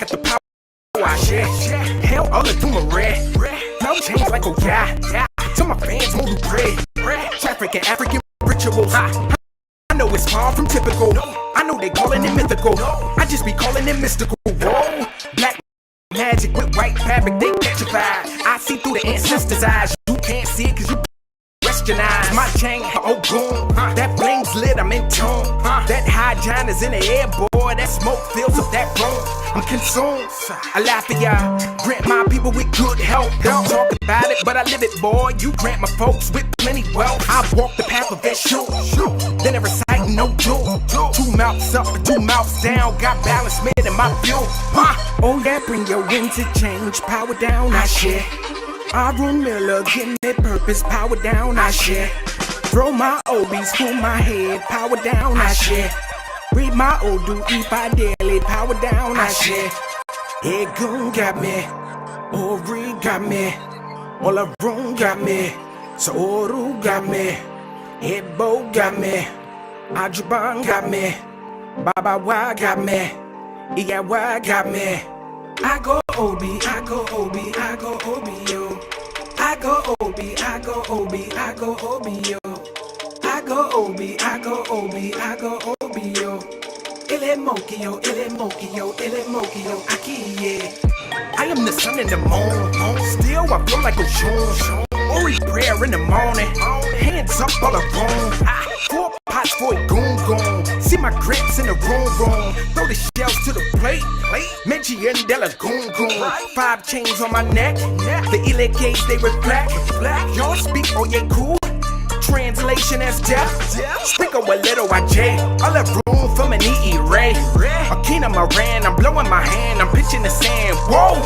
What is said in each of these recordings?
got the power, I share. Hell, all the doom are red. No change like oh yeah. To my fans, more bread. Traffic and African rituals. I know it's far from typical. I know they calling it mythical. I just be calling it mystical. Whoa, black magic with white fabric, they petrified. I see through the ancestors' eyes. You can't see it cause you question eyes. My chain, oh boom, that flame's lit, I'm in tune. That hydrogen is in the air, boy. That smoke fills up that room. I'm consumed. I laugh at y'all. Grant my people with good health. Don't talk about it, but I live it, boy. You grant my folks with plenty wealth. I walk the path of that shoe. Then I recite no jewel. 2 mouths up and 2 mouths down. Got balance made in my view. Oh yeah, bring your wind to change. Power down, I share. Arun Miller, give me purpose, power down, I share. Throw my obies through my head, power down, I share. Read my Odu, eat by daily, power down, I share. Egun got me, Ori got me, Olarun got me, Saoru got me, Ebo got me, Ajuban got me, Baba Wa got me, Iyawa got me. I go Obi, I go Obi, I go Obi, yo. I go Obi, I go Obi, I go Obi, yo. I go Obi, I go Obi, I go Obi, yo. Ele Mokio, Ele Mokio, Ele Mokio, Aki, I am the sun in the moon. Still, I feel like a Oshun. Ori prayer in the morning. Hands up all around. 4 pots for a goon goon. See my grips in the room. Throw the shells to the plate. Menchi and Della goon goon. 5 chains on my neck. The Ile gates they reflect. Y'all speak or you cool. Translation as death. Speak a little IJ. All that room for an E Ray. Akina Moran, I'm blowing my hand. I'm pitching the sand. Whoa!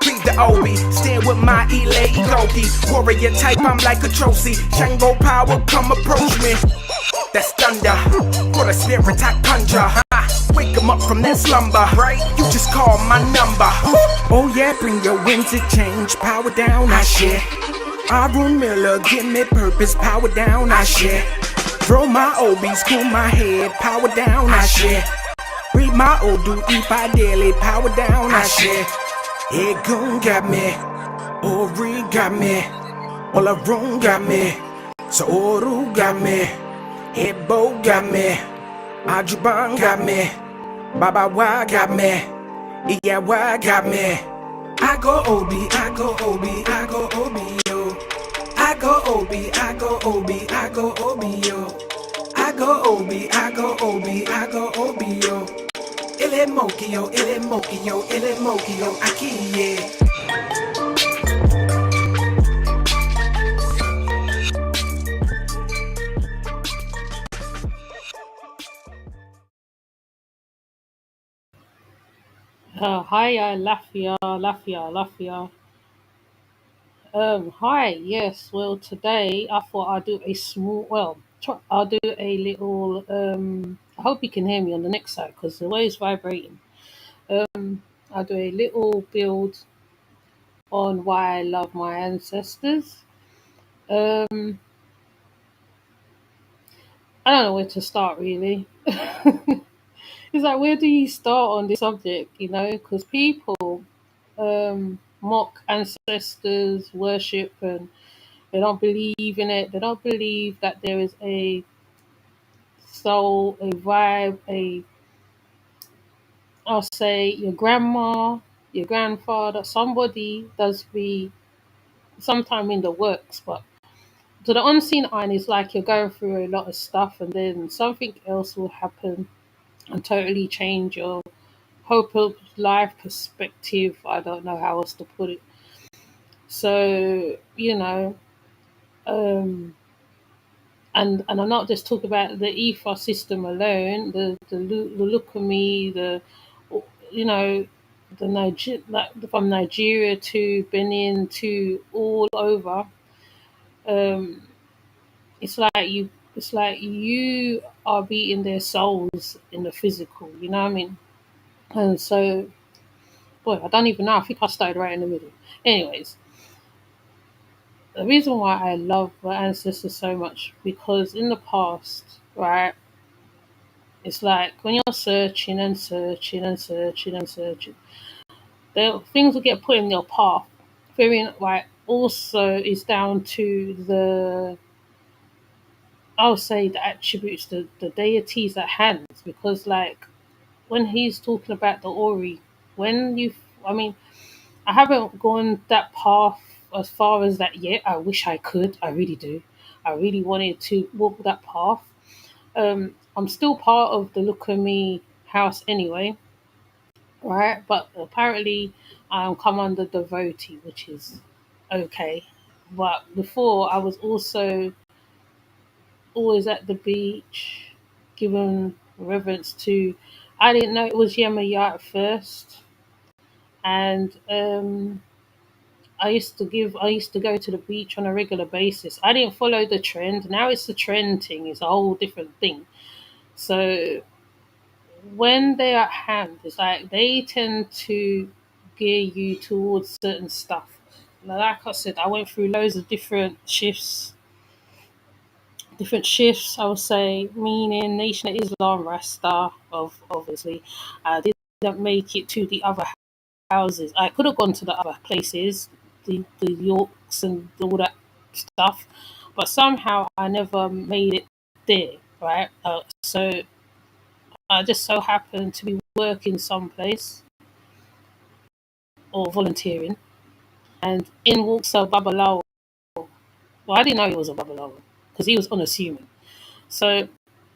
Please the Obi, stand with my Ile Ikoki. Warrior type, I'm like a trophy. Shango power, come approach me. That's thunder. For the spirit I conjure. Wake 'em up from that slumber. You just call my number. Oh yeah, bring your wind to change. Power down, I share. Arun Miller, give me purpose, power down, I share. Throw my obies, cool my head, power down, I share. Read my Odu, eat by daily, power down, I share. Egun got me, Ori got me, Olarun got me, Saoru got me, Ebo got me, Ajuban got me, Baba Wa got me, Iyawa got me. I go Obi, I go Obi, I go Obi, yo. I go Obi, I go Obi, I go Obi, yo. I go Obi, I go Obi, I go Obi, yo. Ele Mokio, Ele Mokio, Ele Mokio, Aki, yeah. Hi, Lafia. Hi, yes. Well, today I thought I'd do a small. Well, I'll do a little. I hope you can hear me on the next side because the way it's vibrating. I'll do a little build on why I love my ancestors. Um, I don't know where to start really. It's like where do you start on this subject? Because people mock ancestors, worship, and they don't believe in it. They don't believe that there is a soul, a vibe, I'll say your grandma, your grandfather, somebody does be sometime in the works, but to the unseen eye, it's like you're going through a lot of stuff and then something else will happen and totally change your hope of life perspective. I don't know how else to put it. So, um, and I'm not just talking about the EFA system alone. The look of me, you know like from Nigeria to Benin to all over. Um, it's like you are beating their souls in the physical. You know what I mean? And so, boy, I don't even know. I think I started right in the middle. Anyways, the reason why I love my ancestors so much because in the past, right? It's like when you're searching and searching and searching and searching, things will get put in your path. Very like also is down to the, I'll say, the attributes, the deities at hand, because like when he's talking about the Ori, when you, I mean, I haven't gone that path as far as that yet. I wish I could. I really do. I really wanted to walk that path. I'm still part of the Look at Me house anyway, right? But apparently, I'm come under devotee, which is okay. But before, I was also always at the beach, giving reverence to. I didn't know it was Yemaya at first, and I used to go to the beach on a regular basis. I didn't follow the trend. Now it's the trend thing. It's a whole different thing. So when they're at hand, it's like they tend to gear you towards certain stuff. Like I said, I went through loads of different shifts, I would say, meaning Nation of Islam, Rasta, of obviously. I didn't make it to the other houses. I could have gone to the other places, the Yorks and all that stuff, but somehow I never made it there, right? So I just so happened to be working someplace or volunteering, and in walks a Babalawo. Well, I didn't know he was a Babalawo because he was unassuming. So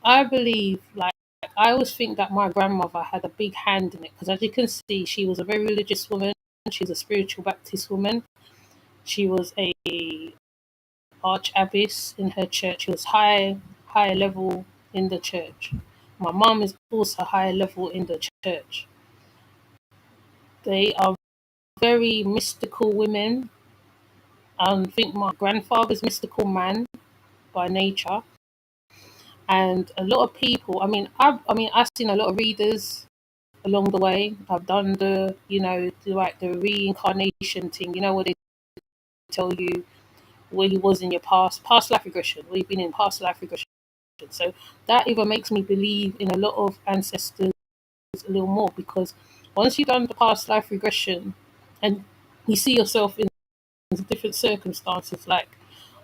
I believe, like, I always think that my grandmother had a big hand in it because, as you can see, she was a very religious woman. She's a spiritual Baptist woman. She was a arch abbess in her church. She was higher level in the church. My mom is also higher level in the church. They are very mystical women. I think my grandfather's mystical man by nature, and a lot of people. I've seen a lot of readers along the way. I've done the reincarnation thing. You know what they tell you where you was in your past life regression, where you've been in past life regression. So that even makes me believe in a lot of ancestors a little more, because once you've done the past life regression and you see yourself in different circumstances, like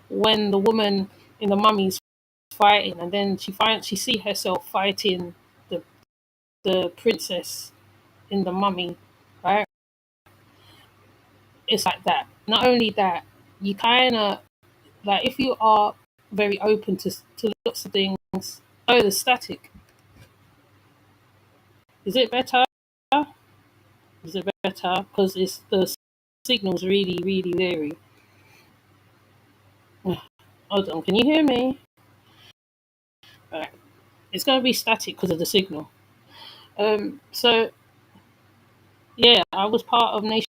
when the woman in the mummy's fighting, and then she see herself fighting the the princess in the mummy, right? It's like that. Not only that, you kind of, like, if you are very open to lots of things. Oh, the static. Is it better? Is it better? Because it's the signal's really, really weary. Hold on, can you hear me? Right. It's going to be static because of the signal. So yeah, I was part of Nation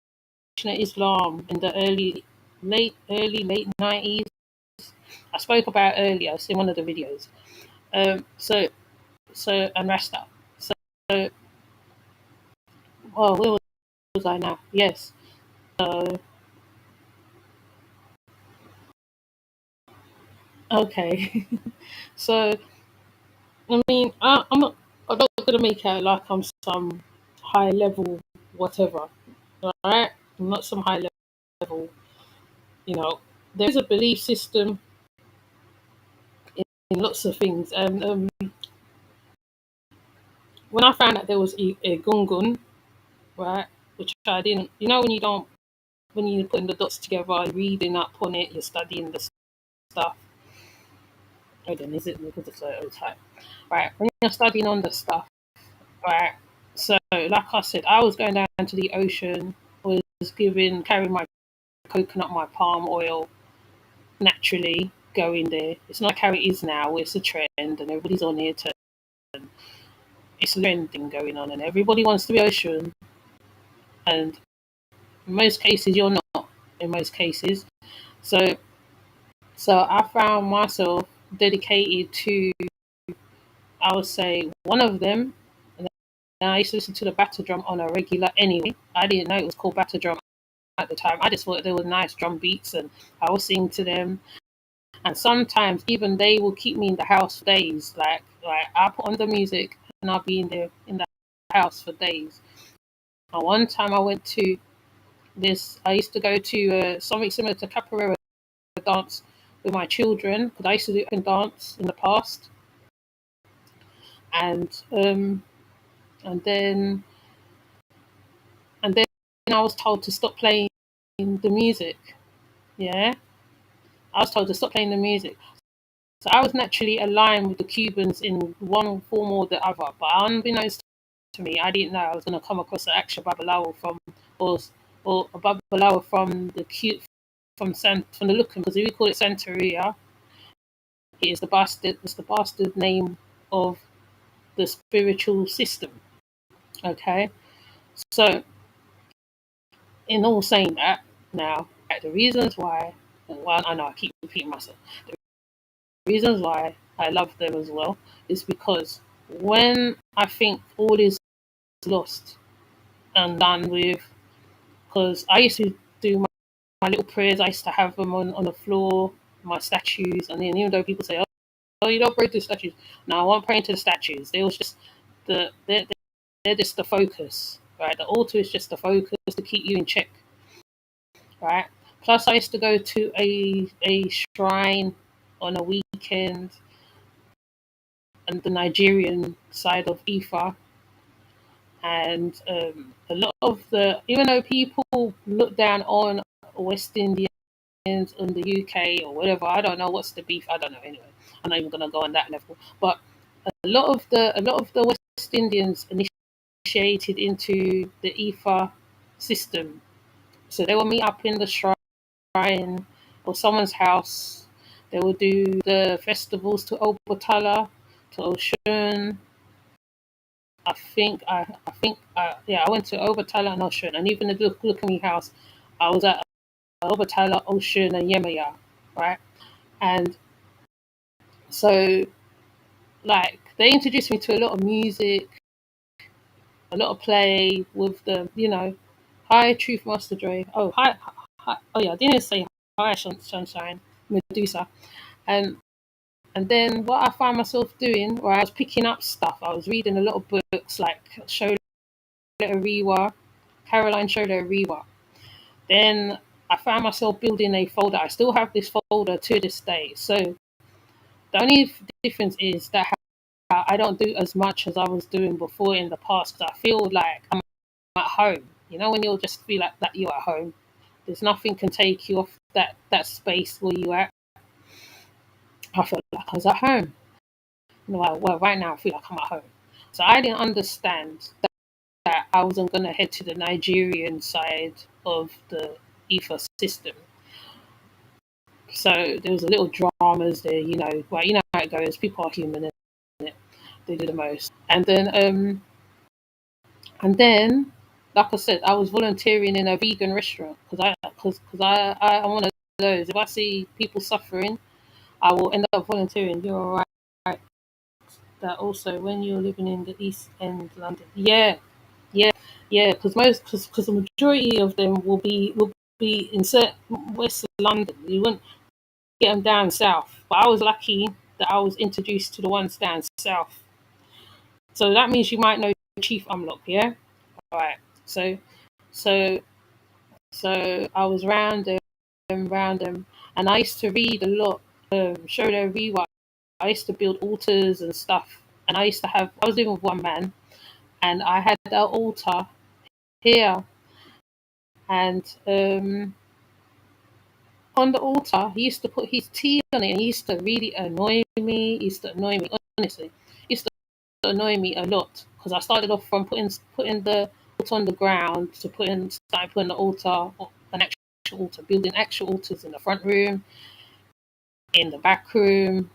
of Islam in the late 90s. I spoke about earlier. It's in one of the videos. Um, so and Rasta. So, oh, where was I now? Yes. So okay. So I'm not gonna make out like I'm some high level whatever. All right, I'm not some high level. You know, there is a belief system in lots of things, and when I found out there was a gungun, right, which I didn't. You know, when you don't, when you're putting the dots together, you're reading up on it, you're studying the stuff. Again, is it because it's so time? Right, when you're studying on the stuff, right. So, like I said, I was going down to the ocean, was carrying my coconut, my palm oil, naturally going there. It's not how it is now. It's a trend, and everybody's on it. It's a trend thing going on, and everybody wants to be ocean. And in most cases, you're not. In most cases, so I found myself dedicated to, I would say, one of them. And I used to listen to the battle drum on a regular anyway. I didn't know it was called battle drum at the time. I just thought they were nice drum beats, and I would sing to them. And sometimes even they will keep me in the house for days. Like I put on the music and I'll be in the house for days. And one time I went to this. I used to go to something similar to capoeira dance with my children because I used to do and dance in the past, and and then and then I was told to stop playing the music. Yeah, I was told to stop playing the music. So I was naturally aligned with the Cubans in one form or the other, but unbeknownst to me, I didn't know I was going to come across an actual Babalawo or or a Babalawo from from the Lukum, because we call it Santeria. It is the bastard. It's the bastard name of the spiritual system. Okay, so in all saying that, now the reasons why, well, I know I keep repeating myself. The reasons why I love them as well is because when I think all is lost and done with, because I used to do my little prayers, I used to have them on the floor, my statues, and then even though people say, oh, you don't pray to the statues. No, I won't pray to the statues. They was just they're just the focus, right? The altar is just the focus to keep you in check, right? Plus, I used to go to a shrine on a weekend, and the Nigerian side of Ifa, and a lot of even though people look down on West Indians in the UK or whatever, I don't know what's the beef. I don't know anyway. I'm not even gonna go on that level. But a lot of the West Indians initiated into the Ifa system, so they will meet up in the shrine or someone's house. They will do the festivals to Obatala, to Oshun. I went to Obatala and Oshun, and even the Lukumi house, I was at Obatala, Oshun, and Yemaya, right? And so, like, they introduced me to a lot of music, a lot of play with hi, Truth Master Dre. Oh, hi. Oh, yeah, I didn't say hi, Sunshine, Medusa. And and then what I found myself doing, where I was picking up stuff, I was reading a lot of books like Shola Ariwa, Caroline Shola Ariwa. Then I found myself building a folder. I still have this folder to this day. So the only difference is that I don't do as much as I was doing before in the past, because I feel like I'm at home. You know, when you'll just feel like that you're at home. There's nothing can take you off that space where you're at. I felt like I was at home. Well, right now I feel like I'm at home. So I didn't understand that I wasn't going to head to the Nigerian side of the Ifa system. So there was a little dramas there, well, you know how it goes. People are human, and they do the most. And then, like I said, I was volunteering in a vegan restaurant I'm one of those. If I see people suffering, I will end up volunteering. You're right. That also when you're living in the East End, London. Yeah, yeah. Because the majority of them will be in West London. You wouldn't get them down south. But I was lucky that I was introduced to the ones down south. So that means you might know Chief Umlock, yeah? All right. So so so I was round them, and I used to read a lot, Shodo Rewa. I used to build altars and stuff, and I was living with one man, and I had an altar here, and on the altar, he used to put his tea on it, and he used to really annoy me. He used to annoy me, honestly. He used to annoy me a lot, because I started off from putting the altar on the ground to starting putting the altar, an actual altar, building actual altars in the front room, in the back room.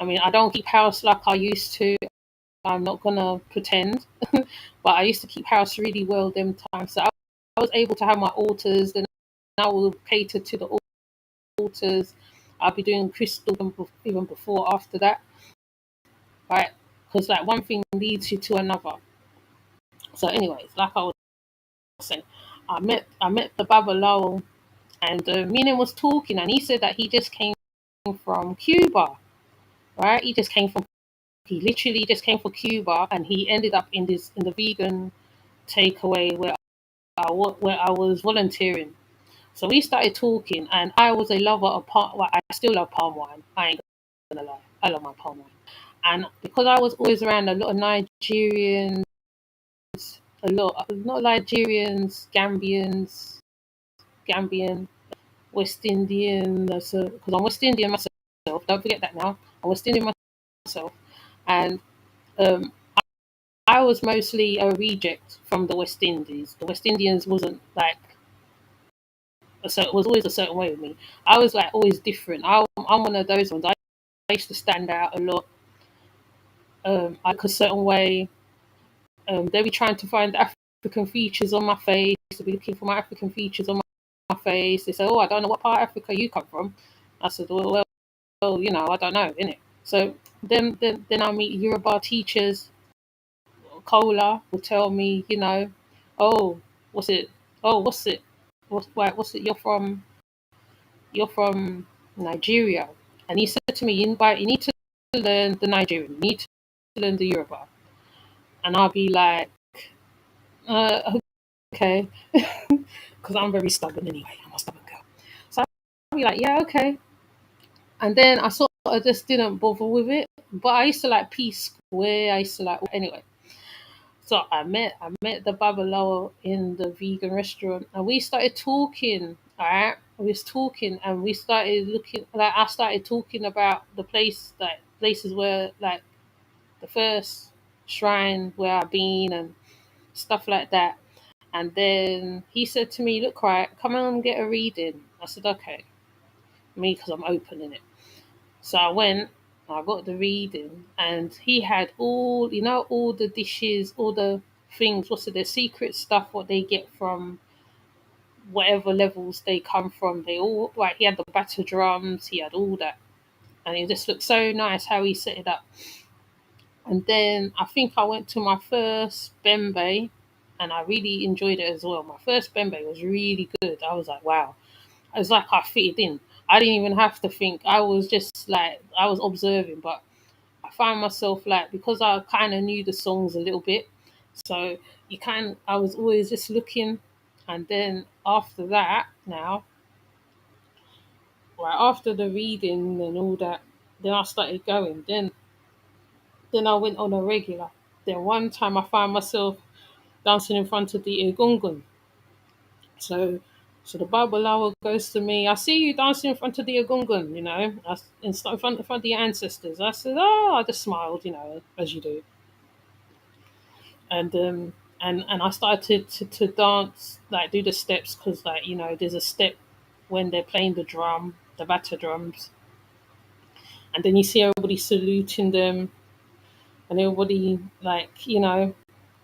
I mean, I don't keep house like I used to. I'm not gonna pretend, but I used to keep house really well them times. So I was able to have my altars, then I will cater to the altars. I'll be doing crystal even before, after that, right? Because like one thing leads you to another. So, anyways, like I was saying, I met the Babalawo, and me and him was talking, and he said that he just came from Cuba, right? He just came from He literally just came for Cuba, and he ended up in the vegan takeaway where I was volunteering. So we started talking, and I was a lover of palm. Well, I still love palm wine. I ain't gonna lie, I love my palm wine. And because I was always around a lot of Nigerians, not Nigerians, Gambian, West Indian. Because I'm West Indian myself. Don't forget that now. I'm West Indian myself, and um, I was mostly a reject from the West Indies. The West Indians wasn't like was always a certain way with me. I was like always different. I'm one of those ones. I used to stand out a lot. I look a certain way. They be trying to find African features on my face. They be looking for my African features on my face. They say, "Oh, I don't know what part of Africa you come from." I said, "Well, I don't know, innit?" So then I meet Yoruba teachers. Cola will tell me, "Oh, what's it? Oh, what's it? What's it? You're from Nigeria." And he said to me, you need to learn the Nigerian, you need to learn the Yoruba." And I'll be like, okay, because I'm very stubborn anyway. I'm a stubborn girl. So I'll be like, yeah, okay. And then I sort of just didn't bother with it. But I used to like Peace Square. I used to like, anyway. So I met the Babalawo in the vegan restaurant, and we started talking. Alright, we was talking, and we started looking. Like I started talking about the places where like the first shrine where I've been and stuff like that. And then he said to me, "Look, right, come on and get a reading." I said, "Okay," me because I'm opening it. So I went, I got the reading, and he had all the dishes, all the things, what's it, the secret stuff, what they get from whatever levels they come from. They all, like, he had the batter drums, he had all that. And it just looked so nice how he set it up. And then I think I went to my first Bembe, and I really enjoyed it as well. My first Bembe was really good. I was like, wow. It was like I fitted in. I didn't even have to think. I was just like, I was observing, but I found myself like, because I kind of knew the songs a little bit, so I was always just looking. And then after that, now, right after the reading and all that, then I started going. Then I went on a regular. Then one time I found myself dancing in front of the Egungun. So, so the Babalawo goes to me. "I see you dancing in front of the Egungun, in front of your ancestors." I said, "Oh," I just smiled, as you do, and I started to dance, like do the steps, because like there's a step when they're playing the drum, the batter drums, and then you see everybody saluting them, and everybody like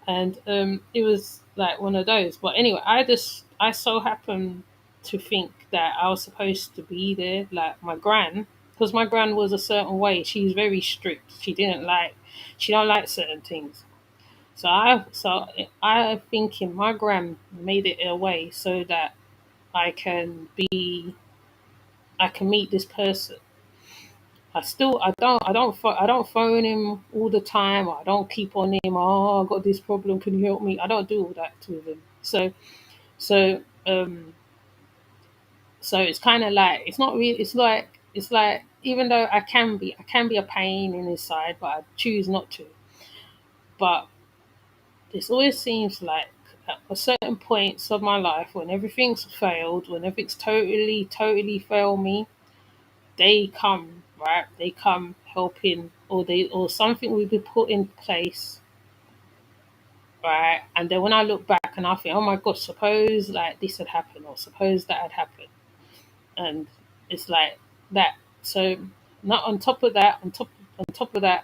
and it was like one of those. But anyway, I so happened to think that I was supposed to be there, like my gran, because my gran was a certain way. She's very strict. She don't like certain things. So I thinking my gran made it a way so that I can be I can meet this person. I don't phone him all the time. I don't keep on him. "Oh, I got this problem. Can you help me?" I don't do all that with him. So it's kind of like, it's not really. It's like, even though I can be a pain in his side, but I choose not to. But this always seems like at a certain points of my life, when everything's failed, when everything's totally failed me, they come, right? They come helping, or something will be put in place, right? And then when I look back and I think, "Oh my god, suppose like this had happened, or suppose that had happened," and it's like that. So, not on top of that,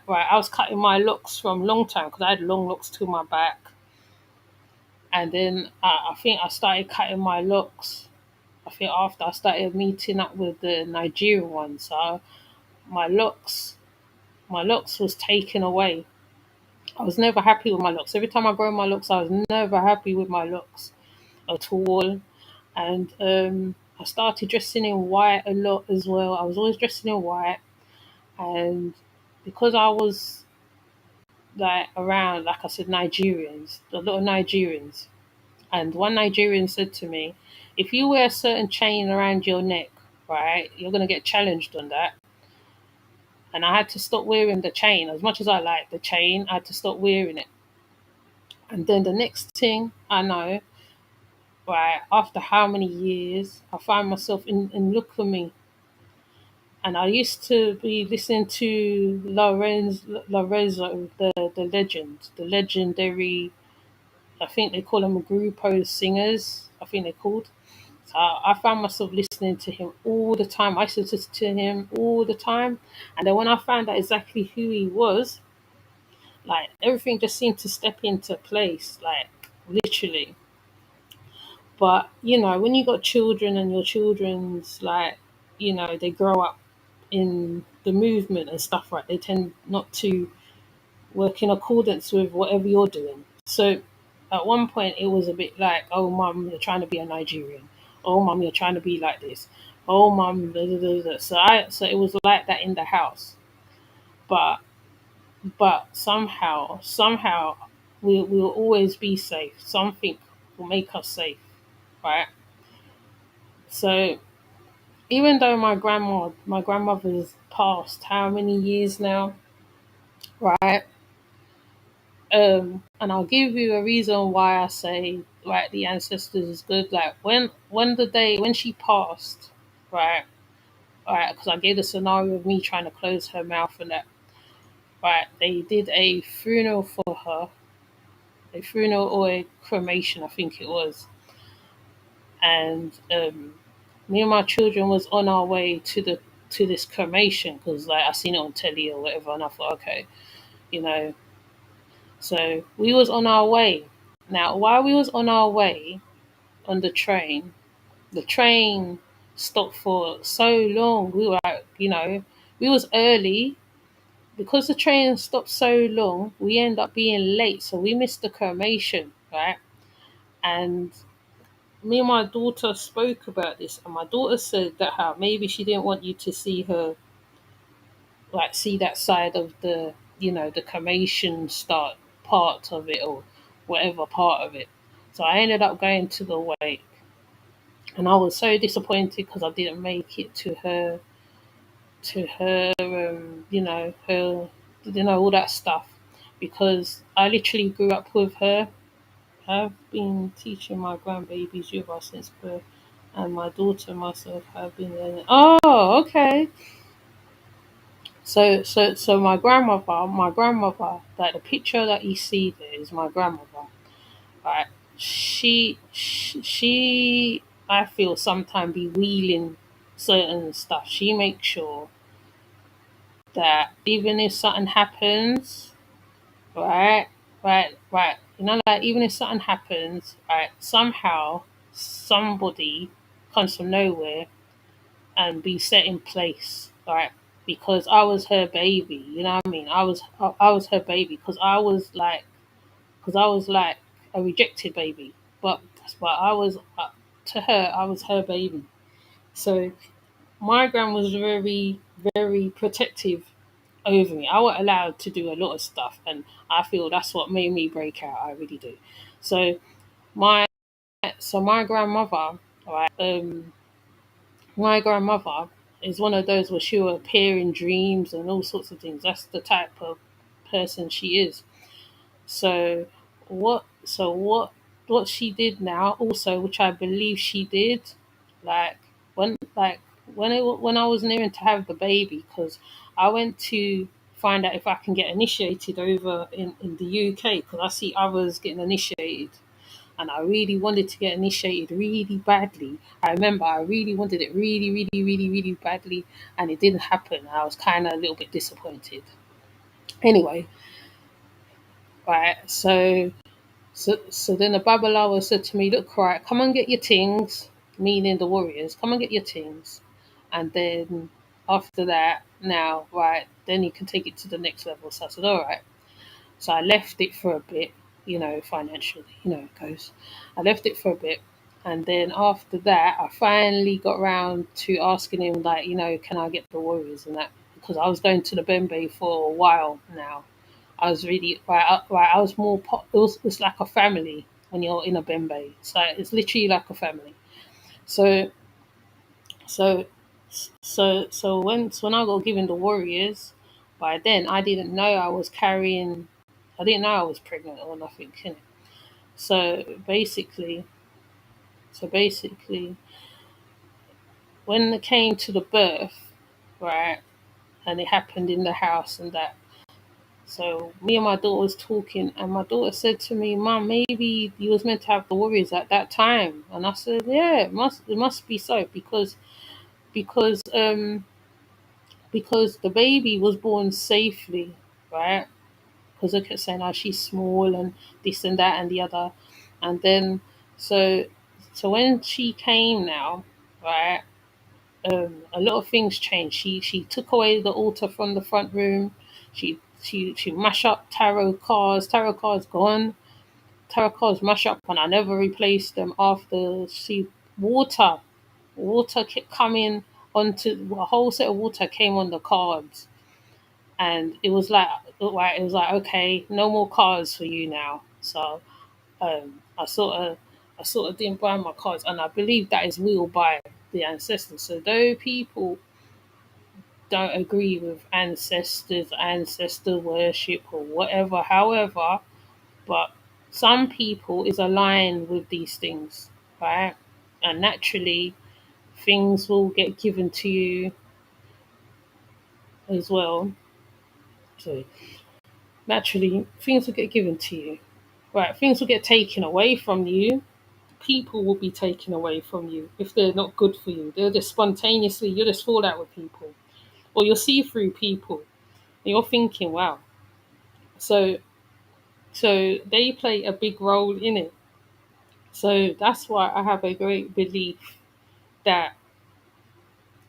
right? I was cutting my locks from long time, because I had long locks to my back, and then I think I started cutting my locks. I think after I started meeting up with the Nigerian ones, so my locks my locks was taken away. I was never happy with my looks. Every time I grow my looks, I was never happy with my looks at all. And I started dressing in white a lot as well. I was always dressing in white, and because I was like around, like I said, Nigerians, a lot of Nigerians. And one Nigerian said to me, if you wear a certain chain around your neck, right, you're going to get challenged on that. And I had to stop wearing the chain. As much as I like the chain, I had to stop wearing it. And then the next thing I know, right, after how many years, I find myself in Look for Me. And I used to be listening to Lorenzo, the legend, the legendary, I think they call them Grupo singers, I think they're called. So I found myself listening to him all the time. I used to listen to him all the time. And then when I found out exactly who he was, like everything just seemed to step into place, like literally. But when you got children and your children's like, they grow up in the movement and stuff, right? They tend not to work in accordance with whatever you're doing. So at one point, it was a bit like, oh, mum, you're trying to be a Nigerian. Oh, mum, you're trying to be like this. Oh, mum, blah, blah, blah, blah. So it was like that in the house. But somehow, we'll always be safe. Something will make us safe, right? So even though my grandmother's passed how many years now, right? And I'll give you a reason why I say, right, the ancestors is good. Like when she passed, right, right, because I gave the scenario of me trying to close her mouth and that, right, they did a funeral for her, a funeral or a cremation, I think it was, and me and my children was on our way to this cremation because like I seen it on telly or whatever, and I thought, okay, you know, so we was on our way. Now, while we was on our way on the train stopped for so long. We were, we was early because the train stopped so long. We ended up being late, so we missed the cremation, right? And me and my daughter spoke about this, and my daughter said that how maybe she didn't want you to see her, like see that side of the cremation start part of it or whatever part of it. So I ended up going to the wake, and I was so disappointed because I didn't make it to her, all that stuff, because I literally grew up with her. I've been teaching my grandbabies yoga since birth, and my daughter and myself have been learning. Oh, okay. So my grandmother, like the picture that you see there is my grandmother. Right? She, I feel sometimes be wheeling certain stuff. She makes sure that even if something happens, right, right, like even if something happens, right, somehow somebody comes from nowhere and be set in place, right? Because I was her baby, you know what I mean? I was her baby because I was like a rejected baby, but I was to her I was her baby. So my grand was very very protective over me. I was allowed to do a lot of stuff, and I feel that's what made me break out. I really do. So my my grandmother, right? My grandmother is one of those where she will appear in dreams and all sorts of things. That's the type of person she is. So what she did now also, which I believe she did, like like when I was nearing to have the baby, because I went to find out if I can get initiated over in the UK because I see others getting initiated, and I really wanted to get initiated really badly. I remember I really wanted it really, really, really, really badly, and it didn't happen. I was kind of a little bit disappointed. Anyway, right, so then the Babalawo said to me, look, right, come and get your things, meaning the warriors, come and get your things. And then after that, now, right, then you can take it to the next level. So I said, all right. So I left it for a bit, financially, it goes. I left it for a bit. And then after that, I finally got round to asking him, like, can I get the warriors and that? Because I was going to the Bembe for a while now. I was really right. I was more. It's like a family when you're in a bembe. It's literally like a family. So so when I got given the Warriors, by then I didn't know I was carrying. I didn't know I was pregnant or nothing. So basically, so basically, when it came to the birth, right, and it happened in the house and that. So me and my daughter was talking, and my daughter said to me, "Mum, maybe you was meant to have the Warriors at that time." And I said, "Yeah, it must be so because because the baby was born safely, right? Because I kept saying, oh, she's small and this and that and the other, and then so so when she came now, right? A lot of things changed. She took away the altar from the front room. She mashed up tarot cards. Tarot cards gone. Tarot cards mashed up, and I never replaced them after she water. Water kept coming onto a whole set of water came on the cards, and it was like okay, no more cards for you now. So I sort of didn't buy my cards, and I believe that is will by the ancestors. So though people don't agree with ancestors, ancestor worship, or whatever, however, but some people is aligned with these things, right? And naturally, things will get given to you as well. So naturally, things will get given to you, right? Things will get taken away from you. People will be taken away from you if they're not good for you. They'll just spontaneously, you'll just fall out with people, or you'll see through people. And you're thinking, wow. So So they play a big role in it. So that's why I have a great belief that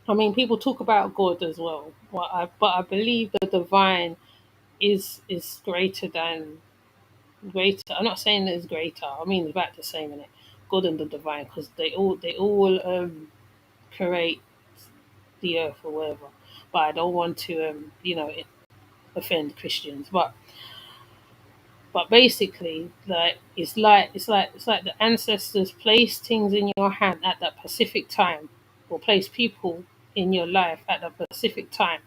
I mean people talk about God as well, but I believe the divine is greater than greater. I'm not saying that it's greater. I mean it's about the same in it, God and the divine, because they all create the earth or whatever. But I don't want to offend Christians, but basically, it's like the ancestors place things in your hand at that specific time, or place people in your life at that specific time.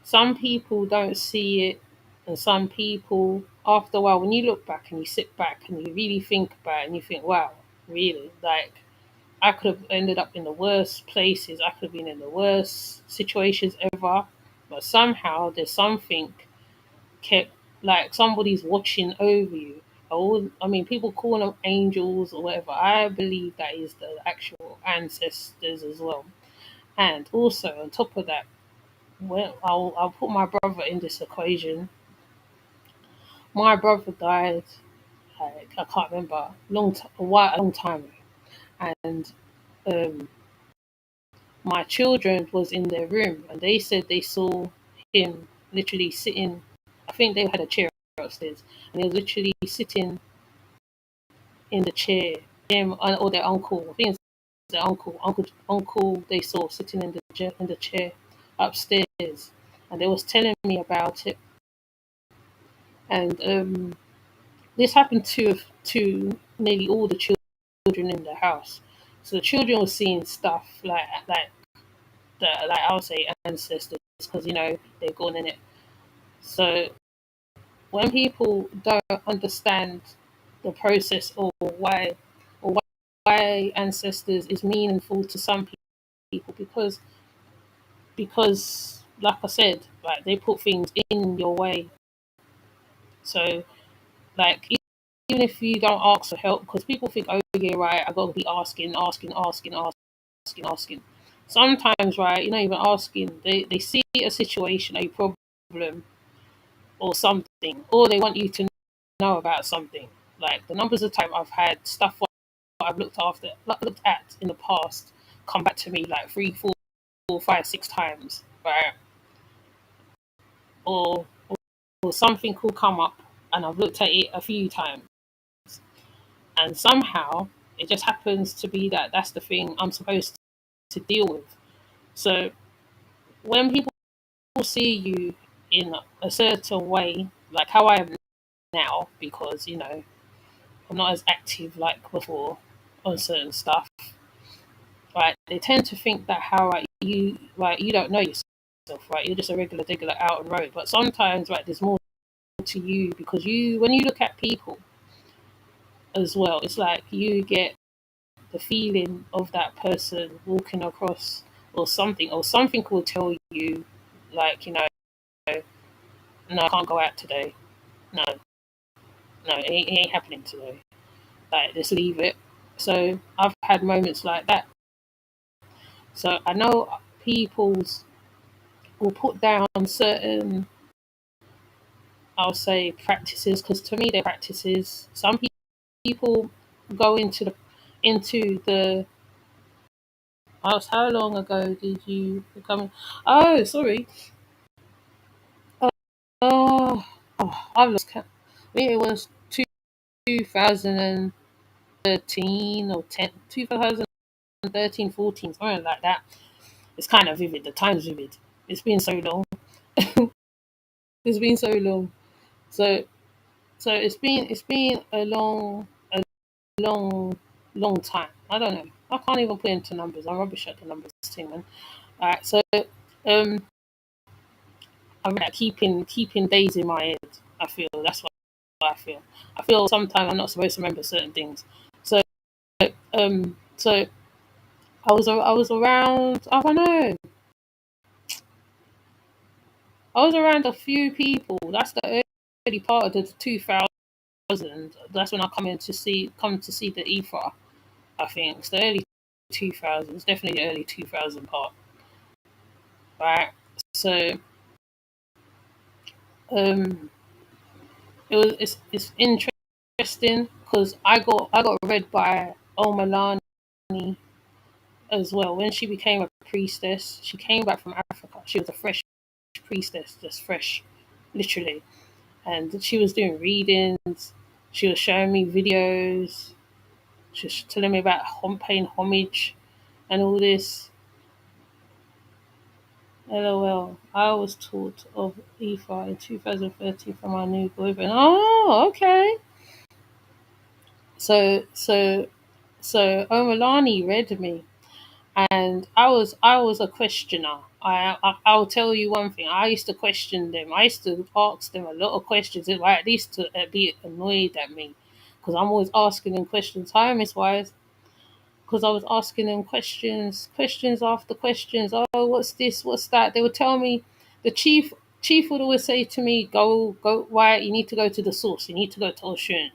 Some people don't see it, and some people, after a while, when you look back and you sit back and you really think about it, and you think, "Wow, really? Like I could have ended up in the worst places. I could have been in the worst situations ever, but somehow there's something kept like somebody's watching over you. I mean, people call them angels or whatever. I believe that is the actual ancestors as well. And also on top of that, well, I'll put my brother in this equation. My brother died, like I can't remember, a long time ago, and um, my children was in their room, and they said they saw him literally sitting. I think they had a chair upstairs, and he was literally sitting in the chair. Him or their uncle. I think it's their uncle. They saw sitting in the chair upstairs, and they was telling me about it. And this happened to nearly all the children in the house. So the children were seeing stuff like like I would say ancestors, because they're gone in it. So when people don't understand the process, or why ancestors is meaningful to some people, because like I said, like they put things in your way. So like even if you don't ask for help, because people think, oh yeah, right, I gotta be asking. Sometimes, right, you're not even asking. They see a situation, a problem, or something, or they want you to know about something. Like the numbers of time I've had stuff what I've looked at in the past come back to me like three, four, five, 6 times, right? Or or something will come up and I've looked at it a few times, and somehow it just happens to be that that's the thing I'm supposed to deal with. So when people see you in a certain way, like how I am now, because I'm not as active like before on certain stuff. Right? They tend to think that how you don't know yourself, right? You're just a regular digger out on the road. But sometimes, right, there's more to you, because when you look at people as well, it's like you get the feeling of that person walking across, or something will tell you, like, no, I can't go out today. No, no, it ain't happening today. Like, just leave it. So I've had moments like that. So I know people's will put down certain, I'll say, practices, because to me they're practices. Some people go into the asked, how long ago did you become? Oh, sorry. Oh, I've lost count. I think it was 2013 or 2013, 14, something like that. It's kind of vivid. The time's vivid. It's been so long. It's been so long. So, it's been a long, long time. I don't know. I can't even put into numbers. I'm rubbish at the numbers thing, man. All right. So, um, I'm like keeping days in my head. I feel that's what I feel. I feel sometimes I'm not supposed to remember certain things. So so I was around. I don't know. I was around a few people. That's the early part of the 2000. That's when I come to see the EFA. I think it's the early 2000s. Definitely the early 2000 part. Right. So um, it's interesting because I got read by Omalani as well. When she became a priestess, she came back from Africa. She was a fresh priestess, just fresh, literally. And she was doing readings. She was showing me videos. She was telling me about paying homage and all this. LOL. I was taught of Ifa in 2013 from my new boyfriend. Oh, okay. So Omalani read me, and I was a questioner. I'll tell you one thing. I used to question them. I used to ask them a lot of questions. They at least to be annoyed at me, because I'm always asking them questions. Hi, Miss Wise. Because I was asking them questions after questions. Oh, what's this? What's that? They would tell me. The chief would always say to me, "Go, Wyatt. You need to go to the source. You need to go to Oshun.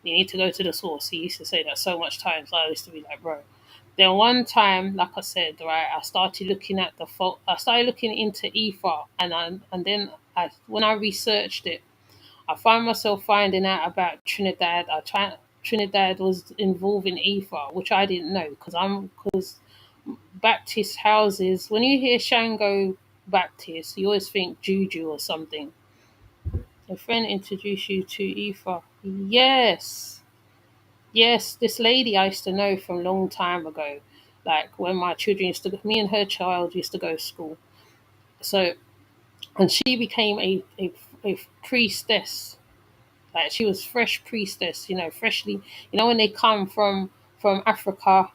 You need to go to the source." He used to say that so much times. I used to be like, bro. Then one time, like I said, right, I started looking at the fault. I started looking into EFA, and then when I researched it, I found myself finding out about Trinidad. Trinidad was involved in EFA, which I didn't know, because Baptist houses. When you hear Shango Baptist, you always think Juju or something. A friend introduced you to EFA. Yes. Yes, this lady I used to know from a long time ago, like when my children used to, me and her child used to go to school. So, and she became a priestess. Like, she was fresh priestess, freshly. When they come from Africa,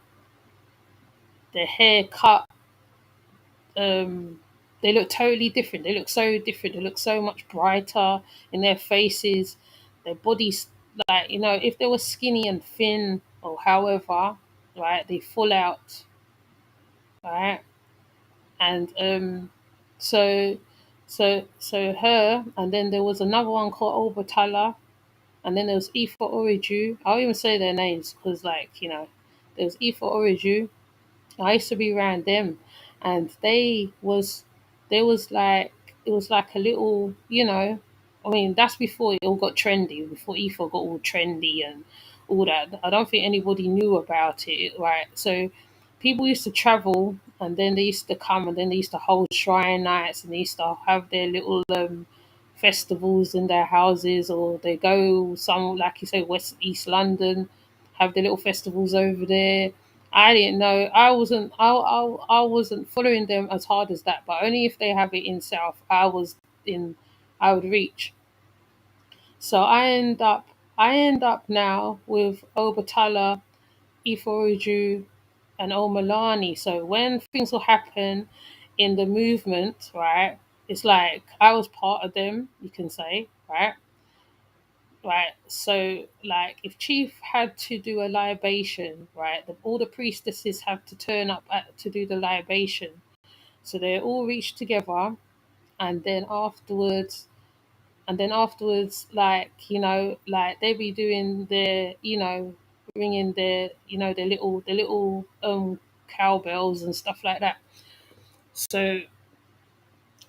their hair cut, um, they look totally different. They look so different. They look so much brighter in their faces. Their bodies, like, if they were skinny and thin or however, right, they fall out, right? And so so her, and then there was another one called Obatala, and then there was Ifa Oriju. I'll even say their names because, like, there was Ifa Oriju. I used to be around them, and they was like, it was like a little, I mean, that's before it all got trendy, before Ifa got all trendy and all that. I don't think anybody knew about it, right? So people used to travel, and then they used to come, and then they used to hold shrine nights, and they used to have their little festivals in their houses, or they go some, like you say, West East London, have their little festivals over there. I didn't know. I wasn't following them as hard as that, but only if they have it in South. In I would reach. So I end up now with Obatala, Iforuju, and Omalani. So when things will happen in the movement, right, it's like I was part of them, you can say, right? Right. So like if Chief had to do a libation, right, all the priestesses have to turn up to do the libation. So they all reach together, and then afterwards like like they be doing their ringing their their little cowbells and stuff like that. So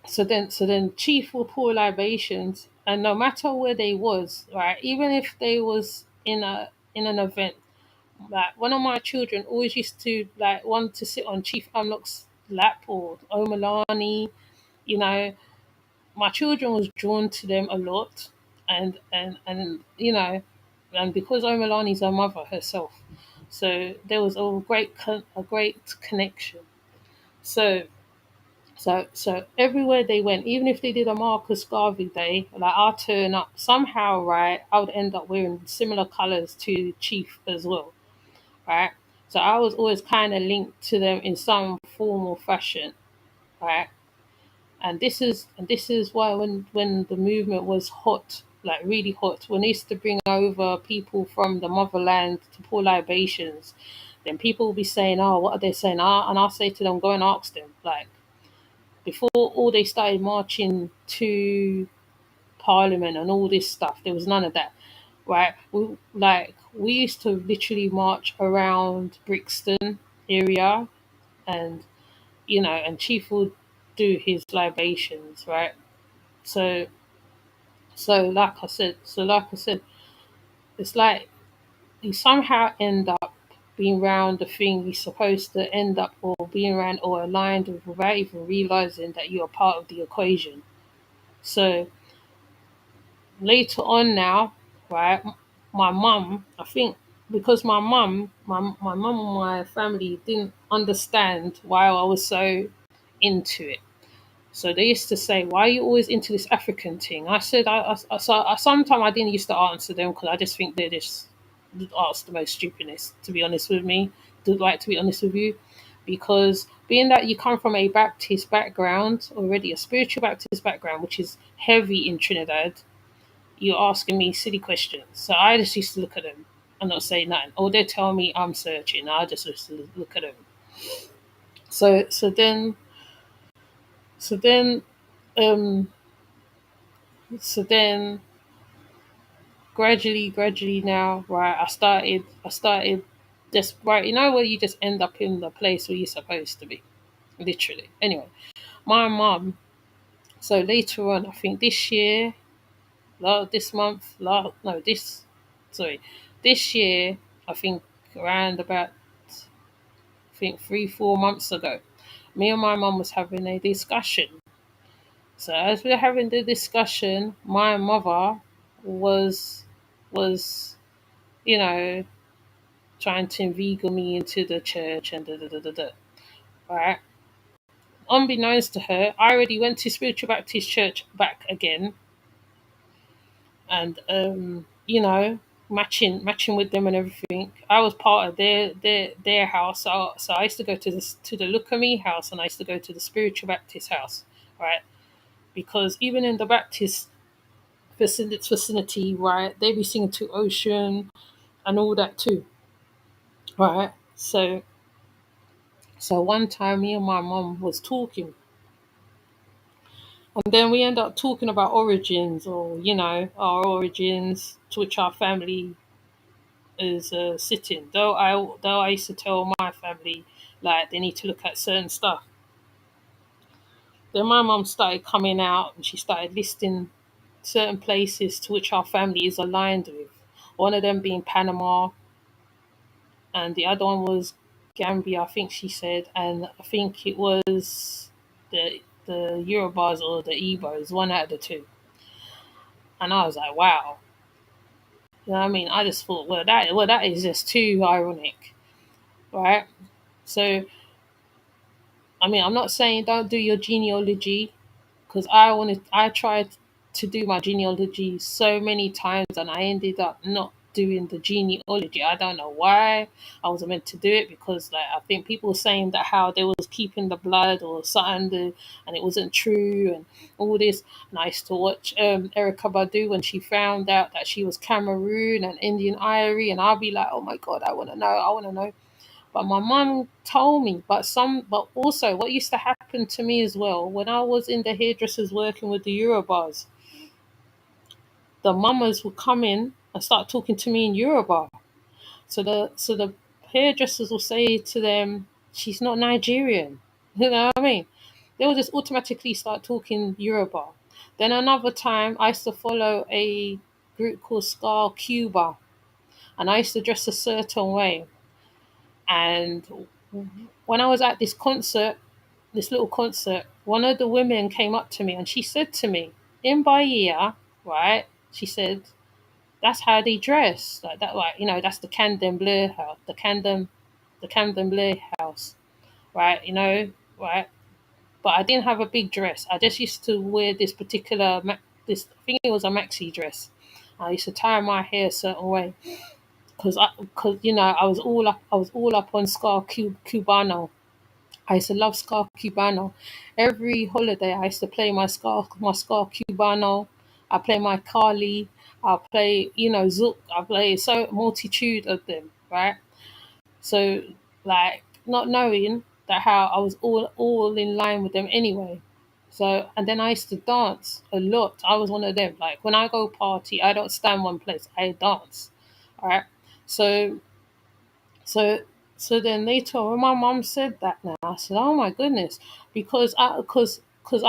so then Chief will pour libations, and no matter where they was, right, even if they was in an event, like one of my children always used to like want to sit on Chief Amlock's lap or Omalani. you know my children was drawn to them a lot, and and because Omalani's her mother herself, so there was a great connection. So so everywhere they went, even if they did a Marcus Garvey day, like I'll turn up somehow, right? I would end up wearing similar colours to Chief as well, right? So I was always kind of linked to them in some form or fashion, right? And this is why when the movement was hot, like really hot, when they used to bring over people from the motherland to pour libations, then people will be saying, "Oh, what are they saying?" And I'll say to them, "Go and ask them." Like before, all they started marching to Parliament and all this stuff, there was none of that, right? We used to literally march around Brixton area, and and Chief would do his libations, right? So so like I said, it's like you somehow end up being around the thing you're supposed to end up or being around or aligned with without even realizing that you're part of the equation. So later on now, right, my mum, I think because my mum and my family didn't understand why I was so into it. So they used to say, "Why are you always into this African thing?" I said, sometimes I didn't used to answer them because I just think they just ask the most stupidness. To be honest with me, to be honest with you, because being that you come from a Baptist background already, a spiritual Baptist background, which is heavy in Trinidad, you're asking me silly questions. So I just used to look at them and not say nothing. Or they tell me I'm searching. I just used to look at them. So so then um so then gradually now, right, I started just right, where you just end up in the place where you're supposed to be. Literally. Anyway, my mum, so later on, I think this year, this month, no, sorry, this year, I think around about, I think 3 4 months ago, me and my mum was having a discussion. So as we were having the discussion, my mother was was you know trying to inveigle me into the church and da da da da da. Right? Unbeknownst to her, I already went to Spiritual Baptist Church back again, and matching with them and everything. I was part of their house, so I used to go to the Look at Me house, and I used to go to the Spiritual Baptist house, right? Because even in the Baptist vicinity, right, they be singing to Ocean and all that too, right? So one time, me and my mom was talking, and then we end up talking about origins, or our origins, to which our family is sitting. Though I used to tell my family like they need to look at certain stuff. Then my mom started coming out, and she started listing certain places to which our family is aligned with. One of them being Panama, and the other one was Gambia, I think she said, and I think it was the Yorubas or the Igbos, one out of the two. And I was like, wow. You know what I mean? I just thought, well, that is just too ironic, right? So, I mean, I'm not saying don't do your genealogy, because I tried. to do my genealogy so many times, and I ended up not doing the genealogy. I don't know why. I was meant to do it because, like, I think people were saying that how they was keeping the blood or something, and it wasn't true, and all this. And I used to watch Erica Badu when she found out that she was Cameroon and Indian Irie, and I'll be like, oh my god, I want to know, I want to know. But my mum told me. But also, what used to happen to me as well when I was in the hairdressers working with the Eurobars, the mamas would come in and start talking to me in Yoruba. So the hairdressers will say to them, "She's not Nigerian." You know what I mean? They will just automatically start talking Yoruba. Then another time, I used to follow a group called Scar Cuba, and I used to dress a certain way. And when I was at this concert, this little concert, one of the women came up to me and she said to me, in Bahia, right? She said, that's how they dress. Like that, like, that's the Camden Blair house, the Camden Blair house, right? Right? But I didn't have a big dress. I just used to wear this particular, this, I think it was a maxi dress. I used to tie my hair a certain way because I was all up on Cubano. I used to love Scar Cubano. Every holiday, I used to play my Scar Cubano. I play my Carly. I play, Zouk. I play so multitude of them, right? So, like, not knowing that how I was all in line with them anyway. So, and then I used to dance a lot. I was one of them. Like when I go party, I don't stand one place. I dance. All right. So so so then later when my mom said that now, I said, oh my goodness, because I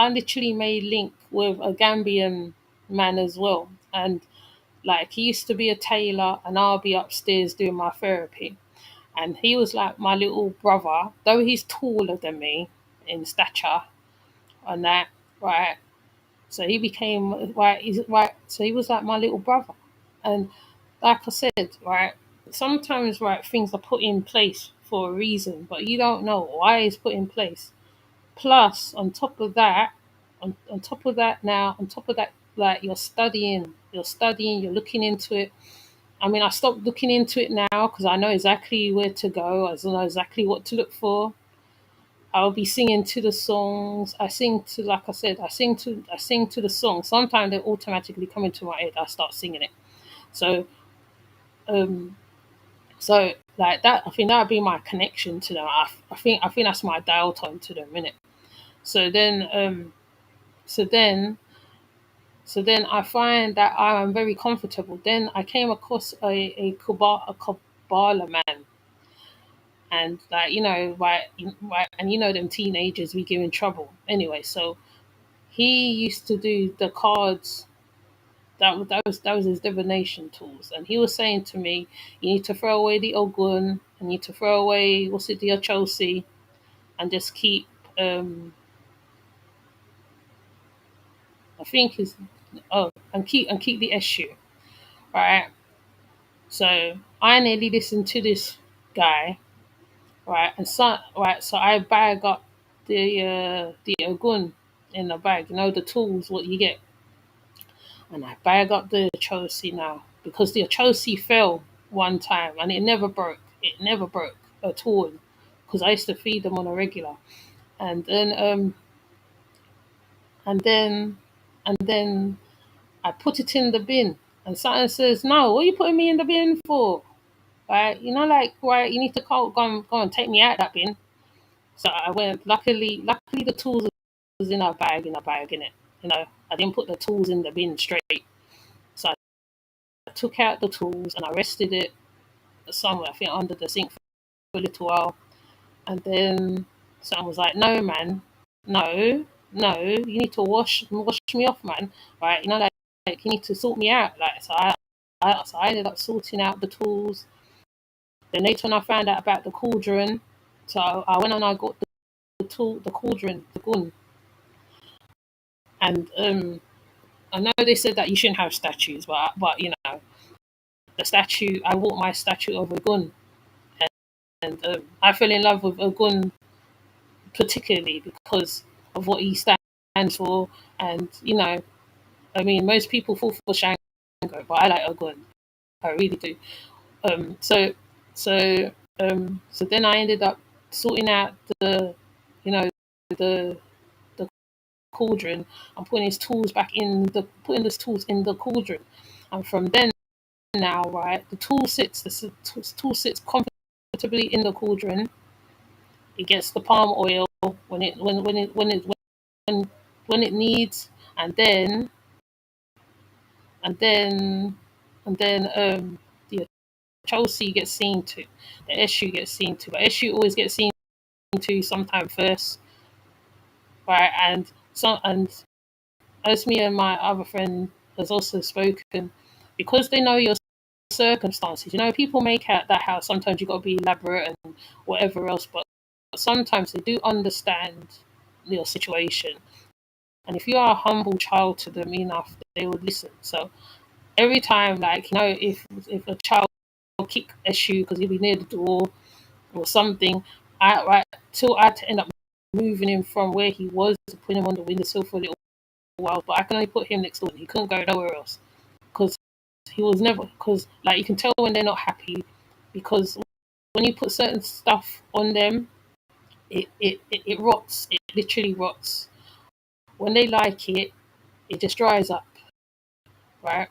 literally made link with a Gambian man as well. And like he used to be a tailor and I'll be upstairs doing my therapy. And he was like my little brother, though he's taller than me in stature and that, right? So he became right. He's right. So he was like my little brother, and like I said, right. Sometimes, right, things are put in place for a reason, but you don't know why it's put in place. Plus, on top of that, now on top of that, like you're studying, you're looking into it. I mean, I stopped looking into it now because I know exactly where to go. I know exactly what to look for. I'll be singing to the songs. I sing to, like I said, I sing to the song. Sometimes they automatically come into my head. I start singing it. So, um, so like that. I think that would be my connection to them. I think that's my dial tone to them, innit? So then, so then, so then I find that I am very comfortable. Then I came across a Kabbalah man, and like right, and them teenagers we give in trouble anyway. So he used to do the cards. That was his divination tools, and he was saying to me, "You need to throw away the Ogun, and you need to throw away what's it, the Ochosi, and just keep I think is and keep the Eshu, right?" So I nearly listened to this guy, right, and so I bag up the Ogun in the bag, the tools what you get, and I bag up the Achosi now because the Achosi fell one time and it never broke. It never broke at all because I used to feed them on a regular. And then and then and then I put it in the bin, and someone says, "No, what are you putting me in the bin for? Right? Like, right? You need to go and take me out that bin." So I went. Luckily, the tools was in a bag in it. I didn't put the tools in the bin straight. So I took out the tools and I rested it somewhere, I think under the sink for a little while. And then someone was like, "No, man, no, no, you need to wash me off, man. Right? Like you need to sort me out." Like so I ended up sorting out the tools. Then later on, I found out about the cauldron. So I went and I got the cauldron, the gun, and I know they said that you shouldn't have statues, but the statue, I bought my statue of a gun, and I fell in love with Ogun particularly because of what he stands for, and I mean, most people fall for Shango, but I like Ogun. I really do. Um, so, so, so then I ended up sorting out you know, the the cauldron and putting his tools in the cauldron, and from then now, right, the tool sits comfortably in the cauldron. It gets the palm oil when when it needs, and then and then and then the Chelsea gets seen to, the issue gets seen to, but issue always gets seen to sometime first, right? And as me and my other friend has also spoken, because they know your circumstances. People make out that how sometimes you got to be elaborate and whatever else, but sometimes they do understand your situation. And if you are a humble child to them enough, they would listen. So every time, like, if a child will kick a shoe because he'll be near the door or something, till I had to end up moving him from where he was to put him on the windowsill for a little while. But I can only put him next door, and he couldn't go nowhere else because he was never, because like you can tell when they're not happy, because when you put certain stuff on them, it rots. It literally rots. When they like it, it just dries up, right?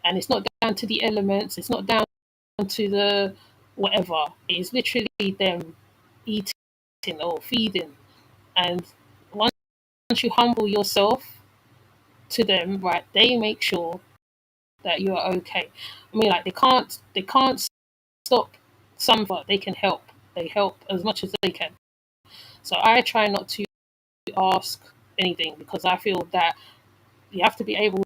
And it's not down to the elements. It's not down to the whatever. It's literally them eating or feeding. And once you humble yourself to them, right, they make sure that you are okay. I mean, like they can't stop some, but they can help. They help as much as they can. So I try not to ask anything because I feel that you have to be able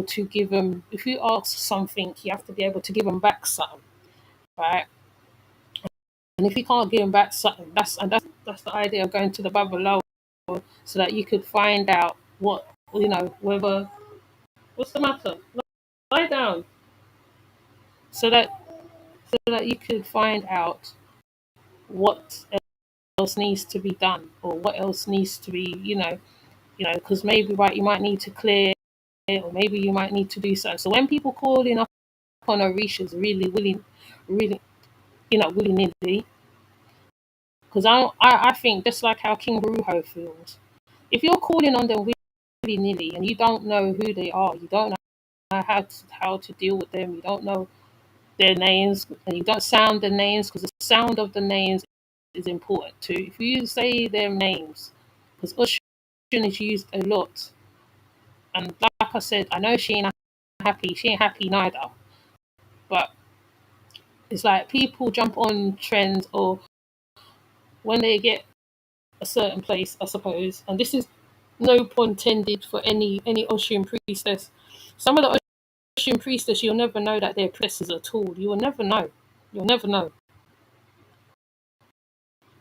to give them. If you ask something, you have to be able to give them back something, right? And if you can't give them back something, that's the idea of going to the Babalawo, so that you could find out what whether what's the matter. Lie down, so that you could find out what else needs to be done or what else needs to be because maybe, right, you might need to clear, or maybe you might need to do something. So when people calling up on Orishas really willing, really, willy nilly, because I think just like how King Ruho feels, if you're calling on them willy nilly and you don't know who they are, you don't know how to deal with them, you don't know their names, and you don't sound the names, because the sound of the names is important too. If you say their names, because Oshun is used a lot, and like I said, I know she ain't happy. She ain't happy neither. But it's like people jump on trends, or when they get a certain place, I suppose. And this is no pun intended for any Oshun priestess. Some of the Oshun priestess, you'll never know that they're priestesses at all. You will never know. You'll never know.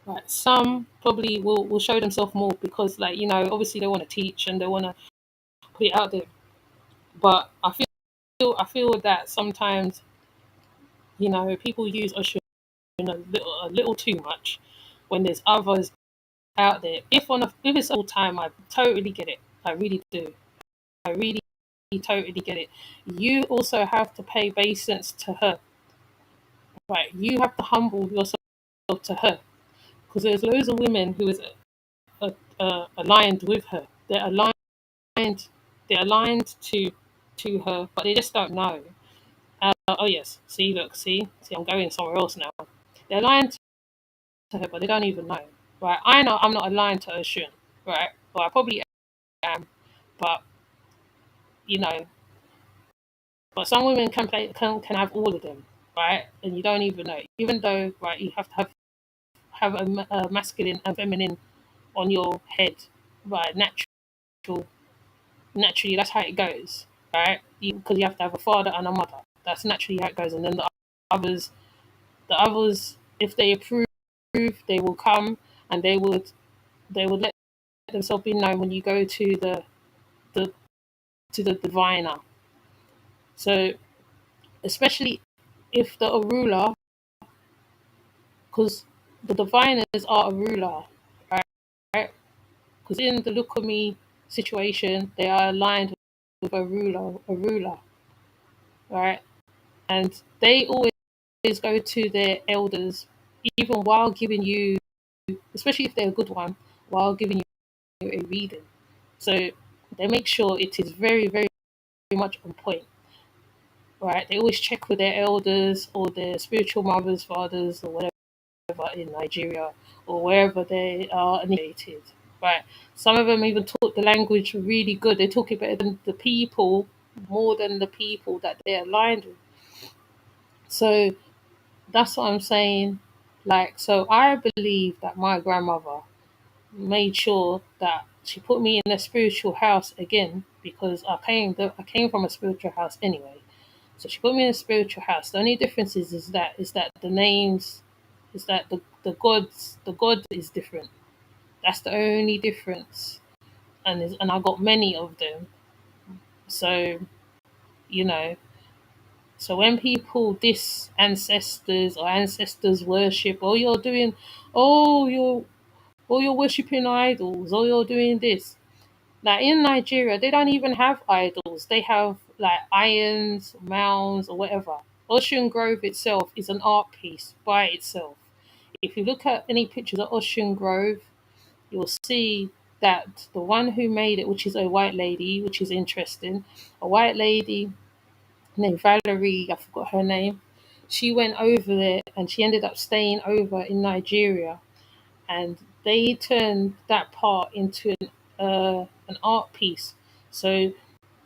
Like some probably will show themselves more because, like, obviously they want to teach and they want to put it out there. But I feel that sometimes people use Oshun a little too much when there's others out there. If it's all time, I totally get it. I really do. I really totally get it. You also have to pay obeisance to her, right? You have to humble yourself to her, because there's loads of women who is aligned with her. They're aligned. They're aligned to her, but they just don't know. Oh yes, see, I'm going somewhere else now. They're aligned to her, but they don't even know. Right? I know I'm not aligned to Oshun, right? Well, I probably am, but you know, but some women can have all of them, right? And you don't even know. Even though, right, you have to have a masculine and feminine on your head, right? Naturally, that's how it goes, right? Because you have to have a father and a mother. That's naturally how it goes. And then others, if they approve, they will come, and they would let themselves be known when you go the to the diviner. So especially if the Arula, because the diviners are Arula, right? Because in the Look at Me situation, they are aligned a ruler, right? And they always go to their elders, even while giving you, especially if they're a good one, while giving you a reading. So they make sure it is very, very much on point, right? They always check with their elders or their spiritual mothers, fathers, or whatever in Nigeria or wherever they are initiated, right? Some of them even talk the language really good. They talk it better than the people, more than the people that they're aligned with. So that's what I'm saying. Like, so I believe that my grandmother made sure that she put me in a spiritual house again because I came from a spiritual house anyway. So she put me in a spiritual house. The only difference is that the names is that the god is different. That's the only difference. And I got many of them. So, you know, so when people diss ancestors or ancestors worship, oh you're worshipping idols, or you're doing this. Like in Nigeria, they don't even have idols. They have like irons, mounds, or whatever. Ocean Grove itself is an art piece by itself. If you look at any pictures of Ocean Grove, you'll see that the one who made it, which is a white lady, which is interesting, a white lady named Valerie, I forgot her name, she went over there and she ended up staying over in Nigeria, and they turned that part into an art piece. So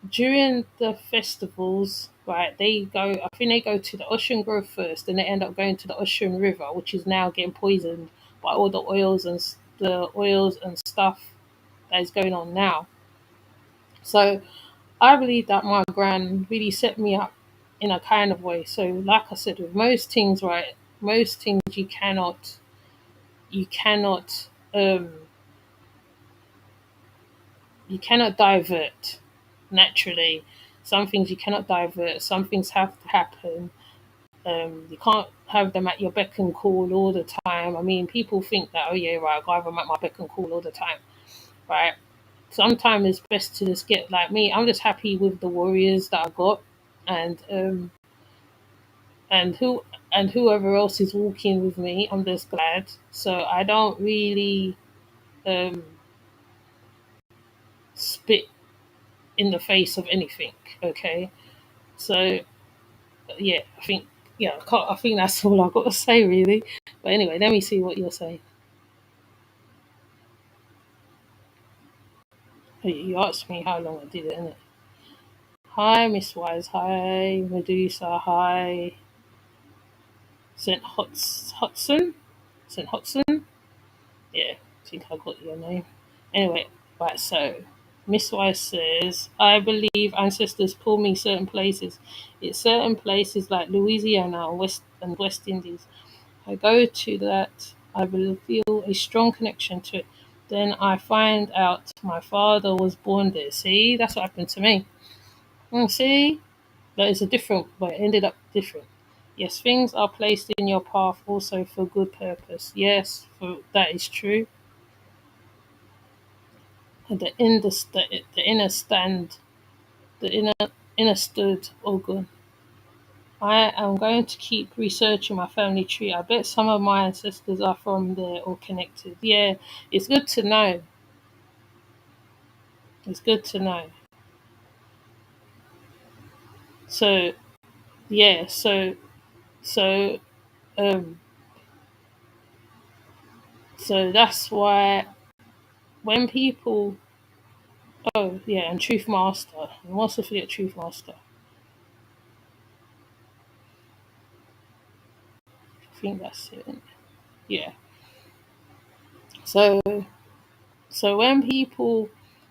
during the festivals, right, I think they go to the Ocean Grove first, and they end up going to the Ocean River, which is now getting poisoned by all the oils and stuff that is going on now. So I believe that my gran really set me up in a kind of way. So, like I said, with most things, right, most things you cannot, you cannot divert naturally. Some things you cannot divert. Some things have to happen. You can't have them at your beck and call all the time. I mean, people think that, oh yeah, right, I got them at my beck and call all the time, right? Sometimes it's best to just get like me. I'm just happy with the warriors that I got, and and who and whoever else is walking with me. I'm just glad. So I don't really um, spit in the face of anything. Okay, so yeah, I think that's all I've got to say really. But anyway, let me see what you're saying. You asked me how long I did it, innit? Hi, Miss Wise. Hi, Medusa. Hi, Hudson. St. Hudson. Yeah, I think I got your name. Anyway, right, so Miss Wise says, I believe ancestors pull me certain places. It's certain places like Louisiana and West Indies. I go to that, I will feel a strong connection to it. Then I find out my father was born there. See, that's what happened to me. See, that is a different, but it ended up different. Yes, things are placed in your path also for good purpose. Yes, that is true. And the inner stand, the inner stood organ. I am going to keep researching my family tree. I bet some of my ancestors are from there or connected. Yeah, it's good to know. It's good to know. So yeah, so um so that's why when people, oh yeah, and Truth Master. And what's the forget Truth Master? I think that's it. Yeah. So so when people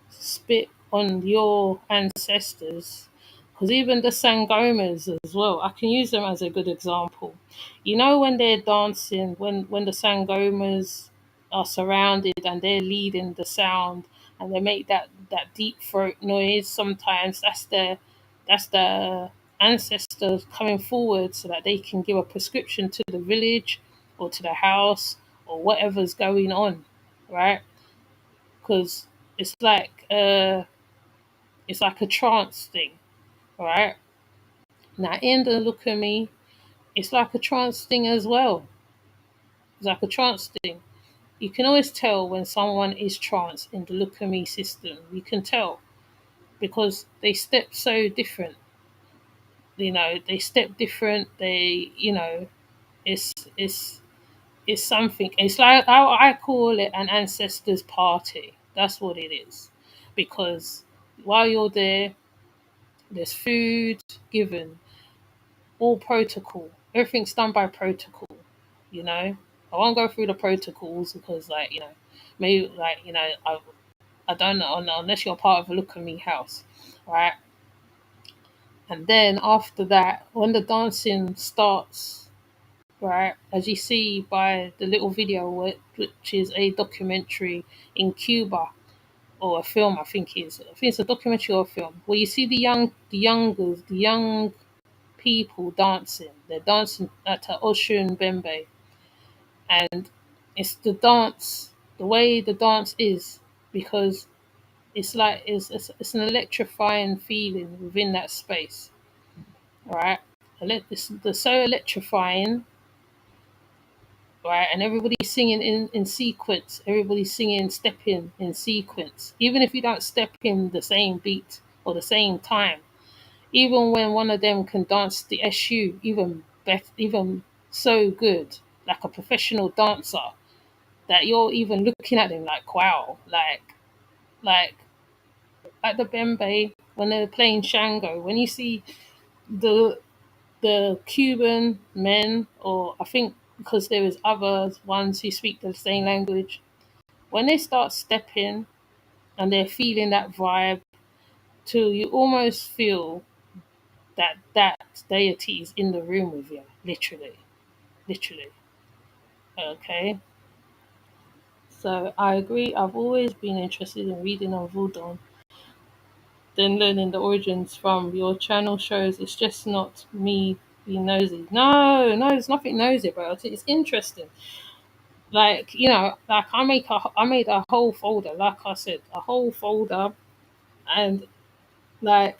spit on your ancestors, because even the sangomas as well, I can use them as a good example. You know, when they're dancing, when the sangomas are surrounded and they're leading the sound, and they make that deep throat noise, sometimes that's the ancestors coming forward so that they can give a prescription to the village or to the house or whatever's going on, right? Because it's like It's like a trance thing, right? Now in the Look at Me, it's like a trance thing as well. It's like a trance thing. You can always tell when someone is trance in the Look at Me system. You can tell because they step so different. They step different. It's it's it's something. It's like I call it an ancestors party. That's what it is, because while you're there, there's food given, all protocol. Everything's done by protocol. You know, I won't go through the protocols because, maybe I don't know unless you're part of a Look at Me house, right? And then after that, when the dancing starts, right, as you see by the little video, which is a documentary in Cuba or a film, I think it's a documentary or a film, where you see the young people dancing. They're dancing at a Oshun Bembe, and it's the way the dance is, because it's like it's an electrifying feeling within that space, right? It's so electrifying, right? And everybody's singing in sequence. Everybody's singing, stepping in sequence. Even if you don't step in the same beat or the same time, even when one of them can dance the SU even better, even so good, like a professional dancer, that you're even looking at them like, wow, like at the Bembe when they're playing Shango, when you see the Cuban men, or I think because there is other ones who speak the same language, when they start stepping and they're feeling that vibe, till you almost feel that deity is in the room with you, literally, literally. Okay, so I agree. I've always been interested in reading on voodoo, then learning the origins from your channel shows it's just not me being nosy. No, no, there's nothing nosy about it. It's interesting. Like, like I made a whole folder, like I said, a whole folder, and like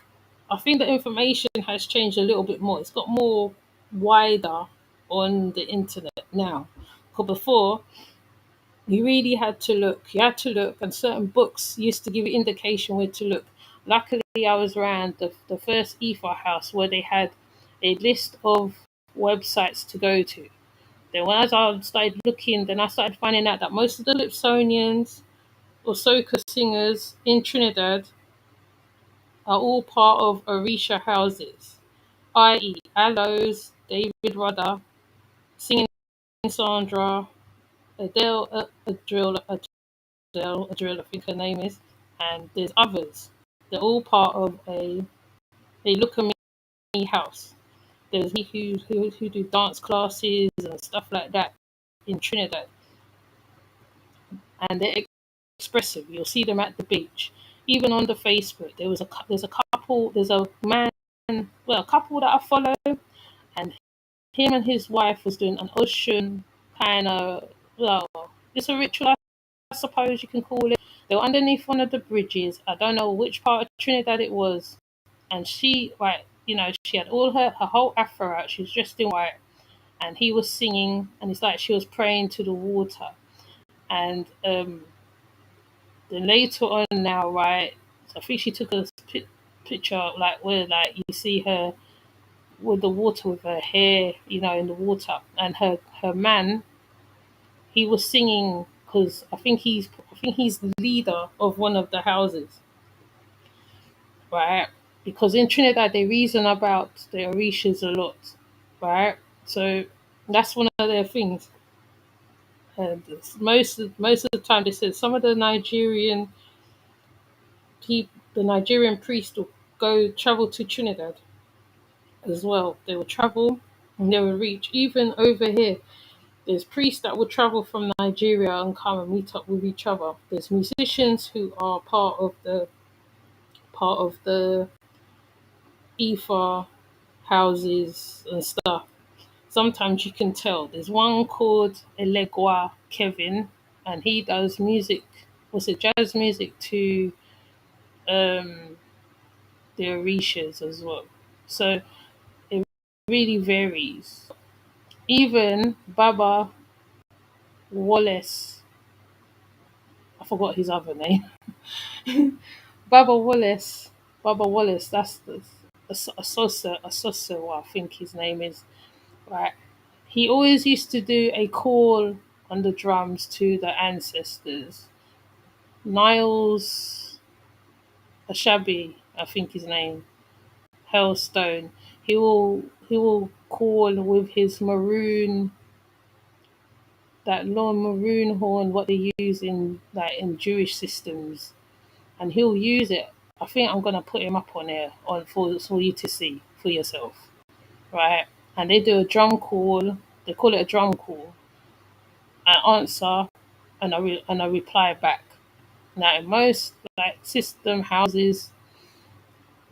I think the information has changed a little bit more. It's got more wider on the internet now. Because before you really had to look. You had to look, and certain books used to give you indication where to look. Luckily, I was around the first EFA house where they had a list of websites to go to. Then, when I started looking, then I started finding out that most of the Lipsonians or soca singers in Trinidad are all part of Orisha houses, i.e., Aloes, David Rudder, Singing Sandra, Adrill, I think her name is, and there's others. They're all part of a Look at Me house. There's me who do dance classes and stuff like that in Trinidad, and they're expressive. You'll see them at the beach, even on the Facebook. There's a couple. There's a man, well, a couple that I follow, and him and his wife was doing an ocean kind of, well, it's a ritual, I suppose you can call it. They were underneath one of the bridges. I don't know which part of Trinidad it was. And she, right, she had all her whole afro out. She was dressed in white. And he was singing. And it's like she was praying to the water. And then later on now, right, so I think she took a picture, like, where, like, you see her with the water, with her hair, in the water. And her man, he was singing, because I think he's the leader of one of the houses, right? Because in Trinidad they reason about the Orishas a lot, right? So that's one of their things. And most of the time they said some of the Nigerian priests will go travel to Trinidad as well. They will travel and they will reach even over here. There's priests that will travel from Nigeria and come and meet up with each other. There's musicians who are part of the Ifa houses and stuff. Sometimes you can tell. There's one called Elegua Kevin, and he does music. Was it jazz music to um the Orishas as well. So it really varies. Even Baba Wallace, I forgot his other name. Baba Wallace, Baba Wallace, that's the Asosa, I think his name is, right? He always used to do a call on the drums to the ancestors. Niles Ashabi, I think his name, Hellstone. He will call with his maroon, that long maroon horn, what they use in like in Jewish systems, and he'll use it. I think I'm gonna put him up on there on for you to see for yourself, right? And they do a drum call. They call it a drum call. I answer, and I reply back. Now, in most like system houses,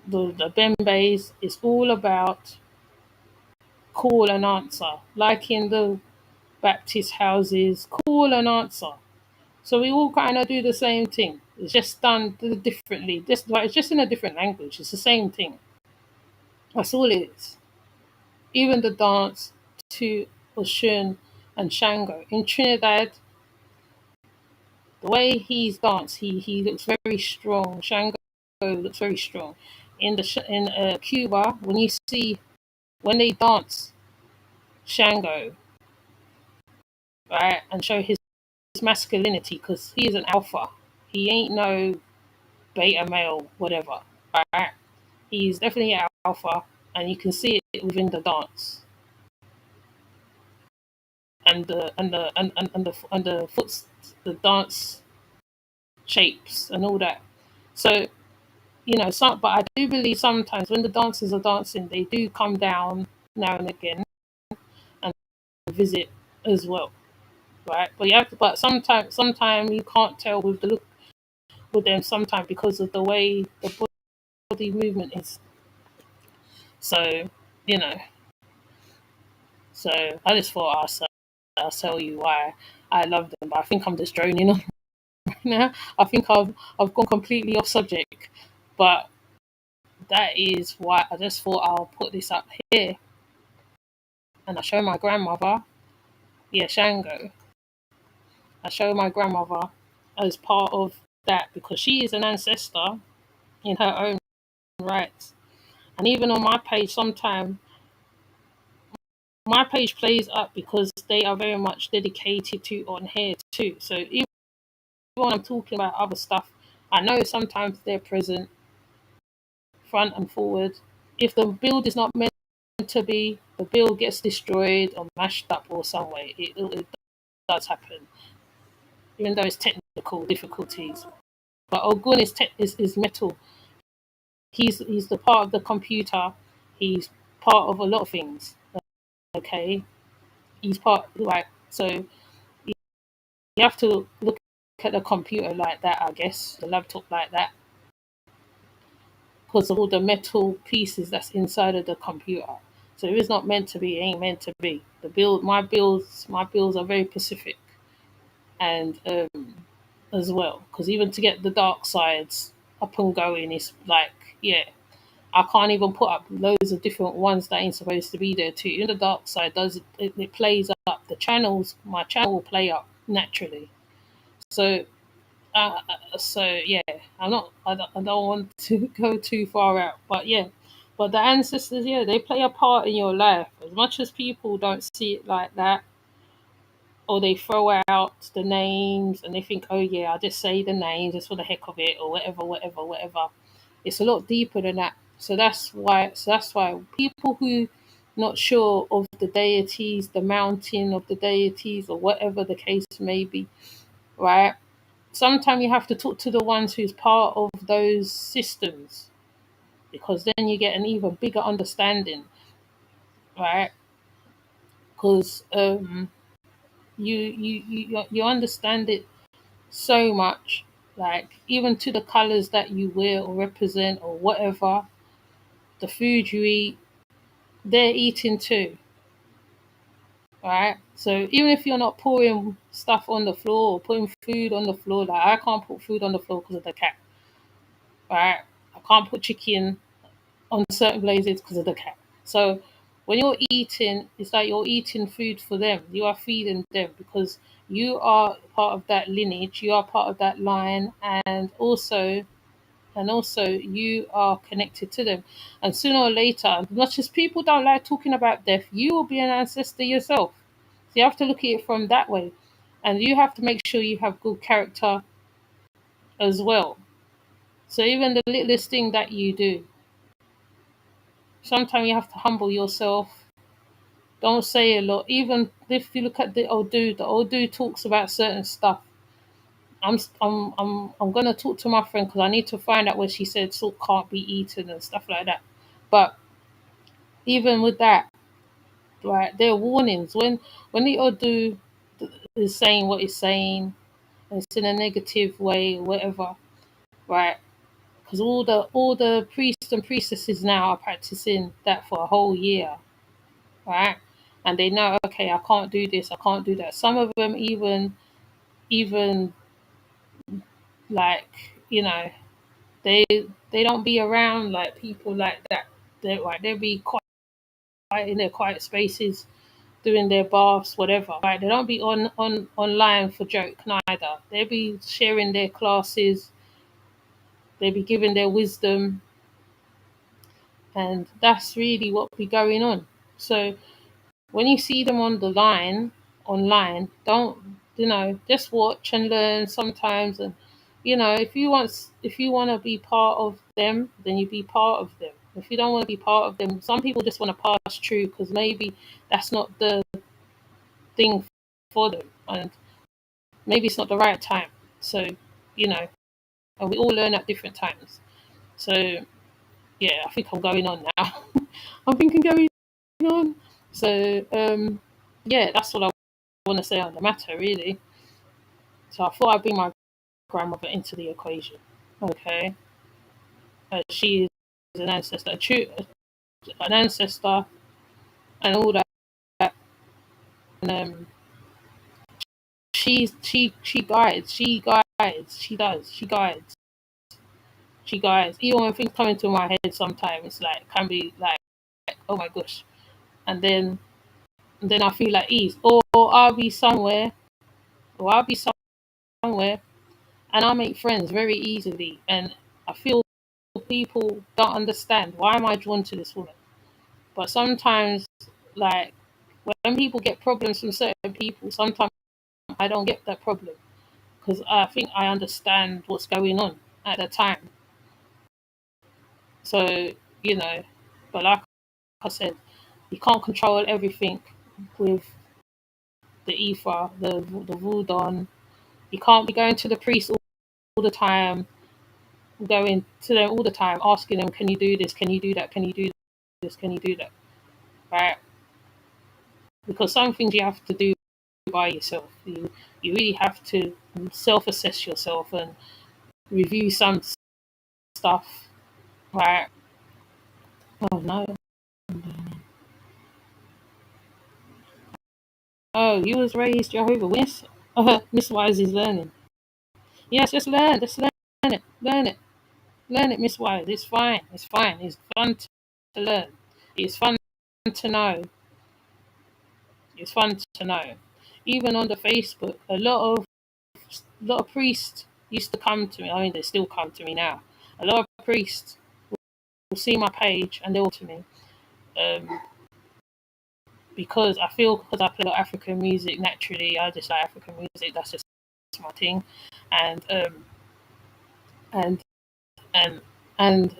the Bembes, it's all about call and answer. Like in the Baptist houses, call and answer. So we all kind of do the same thing. It's just done differently. But it's just in a different language. It's the same thing. That's all it is. Even the dance to Oshun and Shango in Trinidad, the way he's danced, he looks very strong. Shango looks very strong. In Cuba, when you see when they dance Shango, right, and show his masculinity, because he is an alpha. He ain't no beta male, whatever. Right? He's definitely an alpha, and you can see it within the dance and the foot, the dance shapes and all that. So some, but I do believe sometimes when the dancers are dancing, they do come down now and again and visit as well, right? But you have to, but sometimes you can't tell with the look with them sometimes because of the way the body movement is. So you know, so I just thought I'll tell you why I love them, but I think I'm just droning on now. I think I've gone completely off subject, but that is why I just thought I'll put this up here and I show my grandmother, yeah, Shango. I show my grandmother as part of that because she is an ancestor in her own right. And even on my page, sometimes my page plays up because they are very much dedicated to on here too. So even when I'm talking about other stuff, I know sometimes they're present front and forward. If the build is not meant to be, the build gets destroyed or mashed up or some way. It does happen, even though it's technical difficulties. But Ogun is metal. He's the part of the computer. He's part of a lot of things. Okay, he's part like so. You have to look at the computer like that, I guess, the laptop like that, because of all the metal pieces that's inside of the computer. So if it's not meant to be, it ain't meant to be. My builds are very specific, and as well, because even to get the dark sides up and going is like, yeah, I can't even put up loads of different ones that ain't supposed to be there too. In the dark side does it plays up the channels. My channel will play up naturally. So yeah, I don't want to go too far out, but yeah, but the ancestors, yeah, they play a part in your life as much as people don't see it like that, or they throw out the names and they think, oh yeah, I'll just say the names just for the heck of it, or whatever, whatever, whatever. It's a lot deeper than that. So that's why people who not sure of the deities, the mountain of the deities, or whatever the case may be, right? Sometimes you have to talk to the ones who's part of those systems because then you get an even bigger understanding, right? Because you understand it so much, like even to the colors that you wear or represent or whatever, the food you eat, they're eating too, right? So even if you're not pouring stuff on the floor or putting food on the floor, like I can't put food on the floor because of the cat, right? I can't put chicken on certain places because of the cat. So when you're eating, it's like you're eating food for them. You are feeding them because you are part of that lineage. You are part of that line, and also you are connected to them. And sooner or later, as much as people don't like talking about death, you will be an ancestor yourself. So you have to look at it from that way, and you have to make sure you have good character as well. So even the littlest thing that you do, sometimes you have to humble yourself. Don't say a lot. Even if you look at the old dude talks about certain stuff. I'm gonna talk to my friend because I need to find out where she said salt can't be eaten and stuff like that. But even with that, right, there are warnings when the Odu is saying what it's saying, and it's in a negative way, or whatever, right? Because all the priests and priestesses now are practicing that for a whole year, right? And they know, okay, I can't do this, I can't do that. Some of them even like they they don't be around like people like that. They'll be quiet in their quiet spaces, doing their baths, whatever. Right? They don't be on online for joke neither. They'll be sharing their classes. They'll be giving their wisdom, and that's really what be going on. So when you see them on the line online, don't just watch and learn sometimes. And if you want to be part of them, then you be part of them. If you don't want to be part of them, some people just want to pass through because maybe that's not the thing for them, and maybe it's not the right time. So you know and we all learn at different times. So yeah, I think I'm going on now. I'm thinking going on. So yeah, that's what I want to say on the matter, really. So I thought I'd bring my grandmother into the equation. Okay, she is an ancestor, an ancestor, and all that. And she guides, she does, she guides. Even when things come into my head, sometimes it's like can be like, oh my gosh, and then I feel at ease, or I'll be somewhere, or I'll be somewhere, and I'll make friends very easily, and I feel people don't understand why am I drawn to this woman. But sometimes, like when people get problems from certain people, sometimes I don't get that problem because I think I understand what's going on at the time. So you know, but like I said, you can't control everything with the Ifa, the Vudon. You can't be going to the priest all the time, going to them all the time, asking them, "Can you do this? Can you do that? Can you do this? Can you do that?" Right? Because some things you have to do by yourself. You really have to self-assess yourself and review some stuff. Right? Oh no. Oh, you was raised Jehovah Witness. Miss Wise is learning. Yes, just learn. Just learn it. Learn it. Learn it, Miss Wise. It's fine. It's fine. It's fun to learn. It's fun to know. It's fun to know. Even on the Facebook, a lot of priests used to come to me. I mean, they still come to me now. A lot of priests will see my page and they'll to me um, because I feel because I play a lot of African music naturally. I just like African music. That's just my thing, and and and and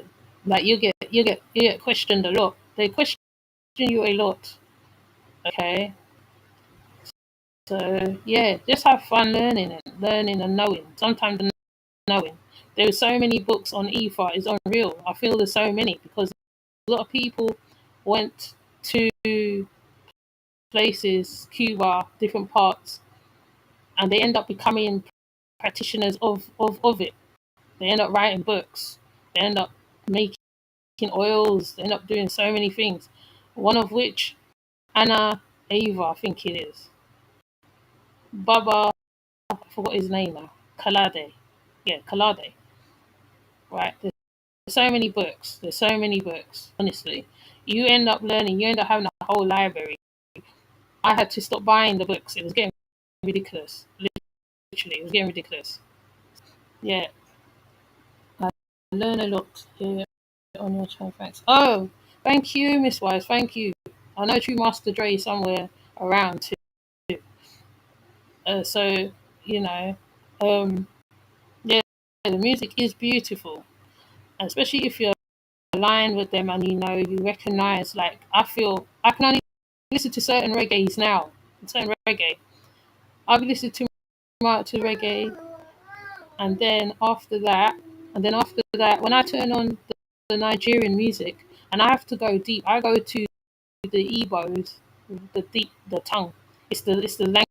like you get questioned a lot. They question you a lot. Okay, so yeah, just have fun learning and knowing. Sometimes the knowing. There are so many books on Ifa. It's unreal. I feel there's so many because a lot of people went to places, Cuba, different parts, and they end up becoming practitioners of it. They end up writing books. They end up making oils. They end up doing so many things. One of which, Anna Ava, I think it is. Baba, I forgot his name now. Kalade. Yeah, Kalade. Right. so many books. There's so many books. Honestly, you end up learning. You end up having a whole library. I had to stop buying the books. It was getting ridiculous. Literally, it was getting ridiculous. Yeah, I learn a lot here on your channel. Thanks. Oh, thank you, Miss Wise. Thank you. I know True Master Dre is somewhere around too. So you know, um, yeah, the music is beautiful, and especially if you're aligned with them and you recognize. Like I feel I can only listen to certain reggae's now. Certain reggae. I'll be listening to reggae, and then after that, when I turn on the Nigerian music, and I have to go deep. I go to the Igbos, the tongue. It's the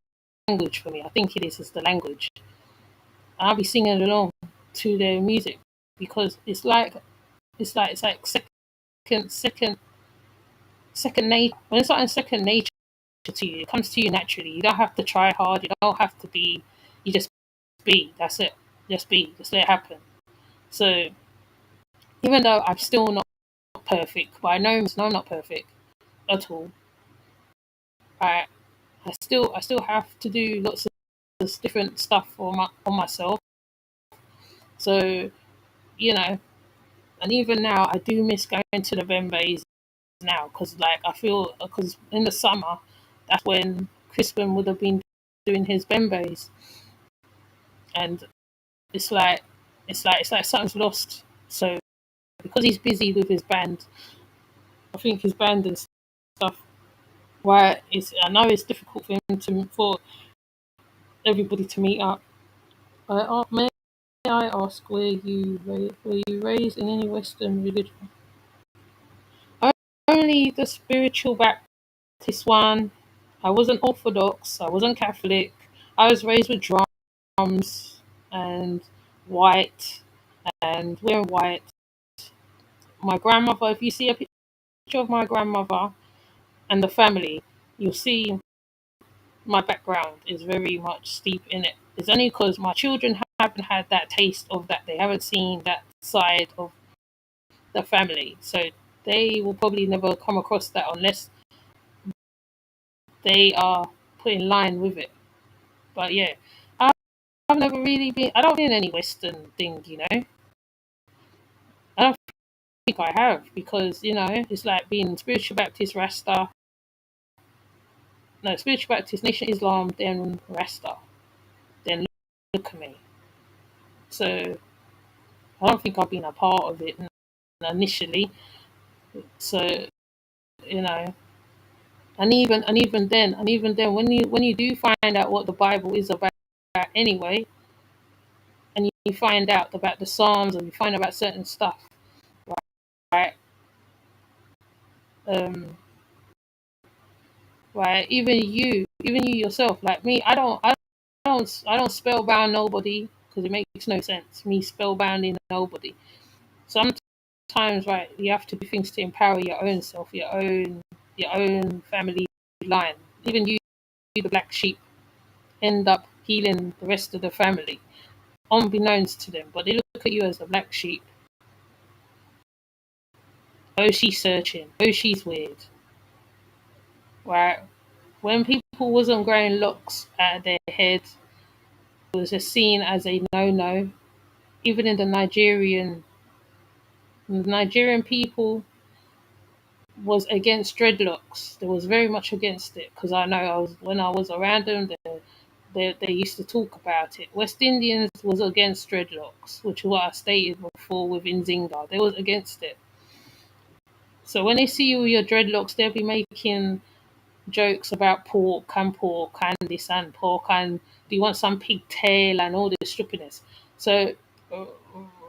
language for me. I think it is. It's the language. I'll be singing along to their music because it's like second second nature. When it's like second nature to you, it comes to you naturally. You don't have to try hard. You don't have to be. You just be. That's it. Just be. Just let it happen. So even though I'm still not perfect, but I know I'm not perfect at all. I I still have to do lots of this different stuff on myself. So you know, and even now I do miss going to the Bembes now because like I feel because in the summer that's when Crispin would have been doing his Bembes, and it's like it's like something's lost. So because he's busy with his band, I think his band and stuff. Why it's I know it's difficult for everybody to meet up. May I ask were you raised in any Western religion? Only the spiritual Baptist one. I wasn't Orthodox. I wasn't Catholic. I was raised with drums and white and wearing white. My grandmother. If you see a picture of my grandmother and the family, you'll see my background is very much steep in it. It's only because my children haven't had that taste of that. They haven't seen that side of the family. So they will probably never come across that unless they are put in line with it. But yeah, I- I've never really been, I don't think any Western thing. I don't think I have because it's like being spiritual Baptist, Rasta, no, spiritual Baptist, Nation Islam, then Rasta, then look at me. So I don't think I've been a part of it initially. So you know, and even then, when you do find out what the Bible is about anyway, and you find out about the Psalms, and you find out about certain stuff, right? Um, right? Even you yourself, like me, I don't spellbound nobody because it makes no sense. Me spellbounding nobody. Sometimes, right, you have to do things to empower your own self, your own family line. Even you, the black sheep, end up healing the rest of the family, unbeknownst to them. But they look at you as the black sheep. Oh, she's searching. Oh, she's weird. Right? When people wasn't growing locks out of their head, it was just seen as a no-no. Even in the Nigerian people was against dreadlocks. They was very much against it because I know when I was around them, they used to talk about it. West Indians was against dreadlocks, which is what I stated before with Nzinga. They was against it. So when they see you with your dreadlocks, they'll be making jokes about pork and this and pork and do you want some pigtail and all this stupidness. So uh,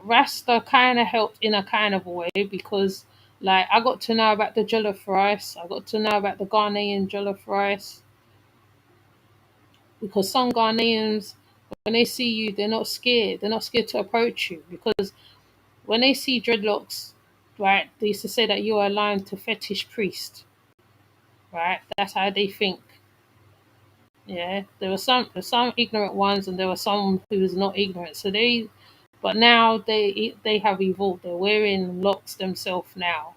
Rasta kind of helped in a kind of way because like I got to know about the jollof rice. I got to know about the Ghanaian jollof rice because some Ghanaians, when they see you, they're not scared. They're not scared to approach you because when they see dreadlocks, right, they used to say that you are aligned to fetish priest, right? That's how they think. Yeah, there were some ignorant ones, and there were some who was not ignorant. So But now they have evolved. They're wearing locks themselves now.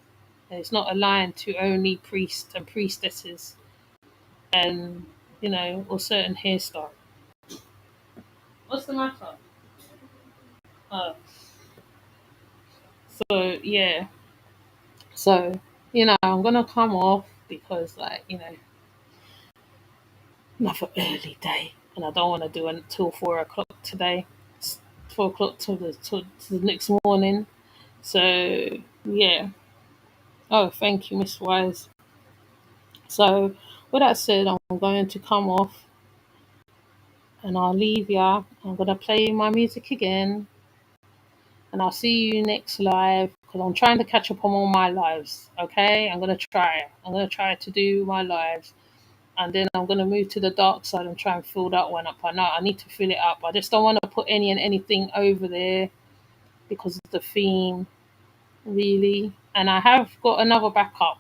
And it's not aligned to only priests and priestesses and or certain hairstyle. What's the matter? Uh, so yeah. So I'm gonna come off because another early day, and I don't want to do it until 4 o'clock today. It's 4 o'clock till the next morning. So yeah. Oh, thank you, Miss Wise. So with that said, I'm going to come off and I'll leave ya. I'm gonna play my music again, and I'll see you next live because I'm trying to catch up on all my lives. Okay, I'm gonna try. I'm gonna try to do my lives, and then I'm gonna move to the dark side and try and fill that one up. I know I need to fill it up. I just don't want to put any and anything over there because of the theme, really. And I have got another backup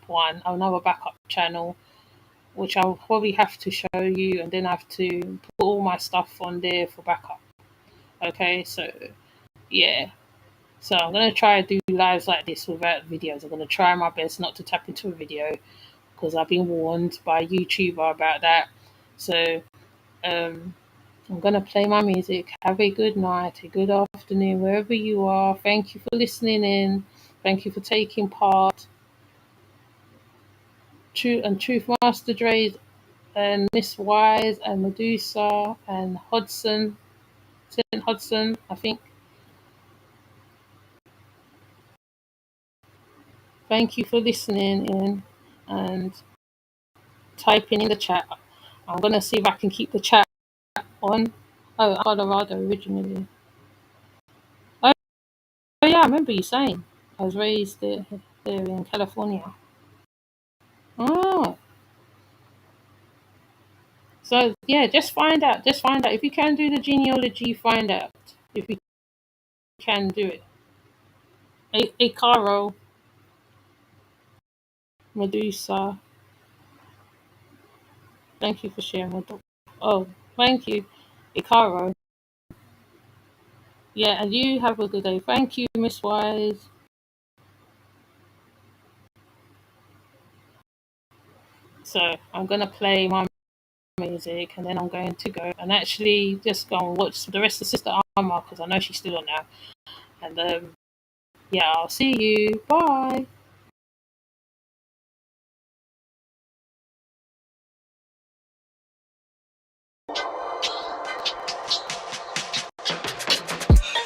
channel, which I'll probably have to show you, and then I have to put all my stuff on there for backup. Okay, so yeah. So I'm gonna try to do lives like this without videos. I'm gonna try my best not to tap into a video because I've been warned by YouTuber about that. So I'm gonna play my music. Have a good night, a good afternoon, wherever you are. Thank you for listening in. Thank you for taking part. Truth Master Dre and Miss Wise and Medusa and Hudson, St. Hudson, I think. Thank you for listening in and typing in the chat. I'm gonna see if I can keep the chat on. Oh, Colorado originally. Oh yeah, I remember you saying I was raised there in California. Oh, so yeah, just find out. Just find out if you can do the genealogy. Find out if you can do it. Caro, Medusa. Thank you for sharing with. Oh, thank you, Icaro. Yeah, and you have a good day. Thank you, Miss Wise. So I'm gonna play my music, and then I'm going to go and actually just go and watch the rest of Sister Arma because I know she's still on now. And yeah, I'll see you. Bye.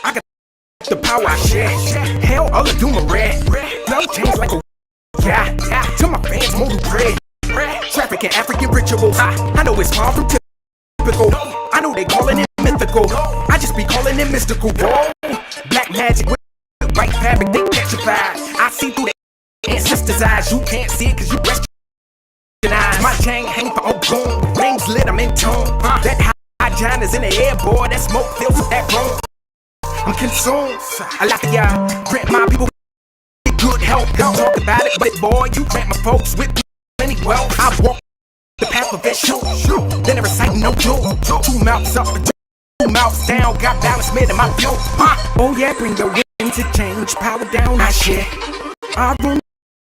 I got the power I share. Hell, all I do my red. Love change like a yeah. To my fans, more than bread. Traffic and African rituals. I know it's far from typical. I know they calling it mythical. I just be calling it mystical. Whoa. Black magic with white fabric, they catch your vibe. I see through the ancestors' eyes. You can't see it cause you rest your eyes. My chain hang for old boom. Rings lit, I'm in tune. That high is in the air, boy. That smoke fills with that room. I'm consumed. I like y'all. Grant my people good health. Don't talk about it, but boy, you grant my folks with plenty wealth. I walk the path of it, shoot. Then I recite no jewel. 2 mouths up and 2 mouths down. Got balance made in my view. Oh yeah, bring your wind to change. Power down, I share. Arun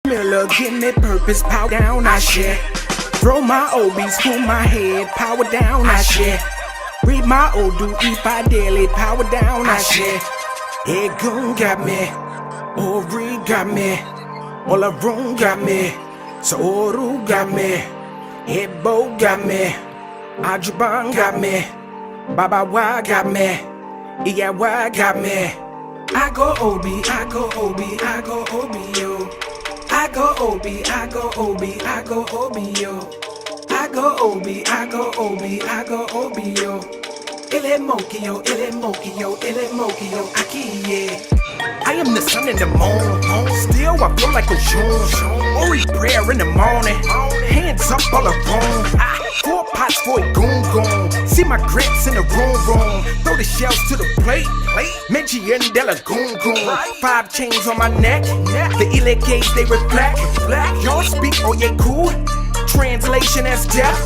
Miller, give me purpose. Power down, I share. Throw my obies through my head. Power down, I share. Read my Odu, eat by daily. Power down, I share. Egun got me. Ori got me. Olarun got me. Soru got me. Ebo got me. Ajuban got me. Baba Wa got me. Iyawa got me. I go Obi, I go Obi, I go Obi yo. I go Obi, I go Obi, I go Obi yo. I go Obi, I go Obi, I go Obi yo. Ele Mokio, Ele Mokio, Ele Mokio, Aki yeah. I am the sun in the moon. Still I feel like a Oshun. Ori prayer in the morning. Hands up all around. 4 pots for a goon goon. See my grits in the room. Throw the shells to the plate. Menchi and Della goon goon. 5 chains on my neck. The Ile gaze they reflect. Y'all speak, oh yeah cool. translation as death.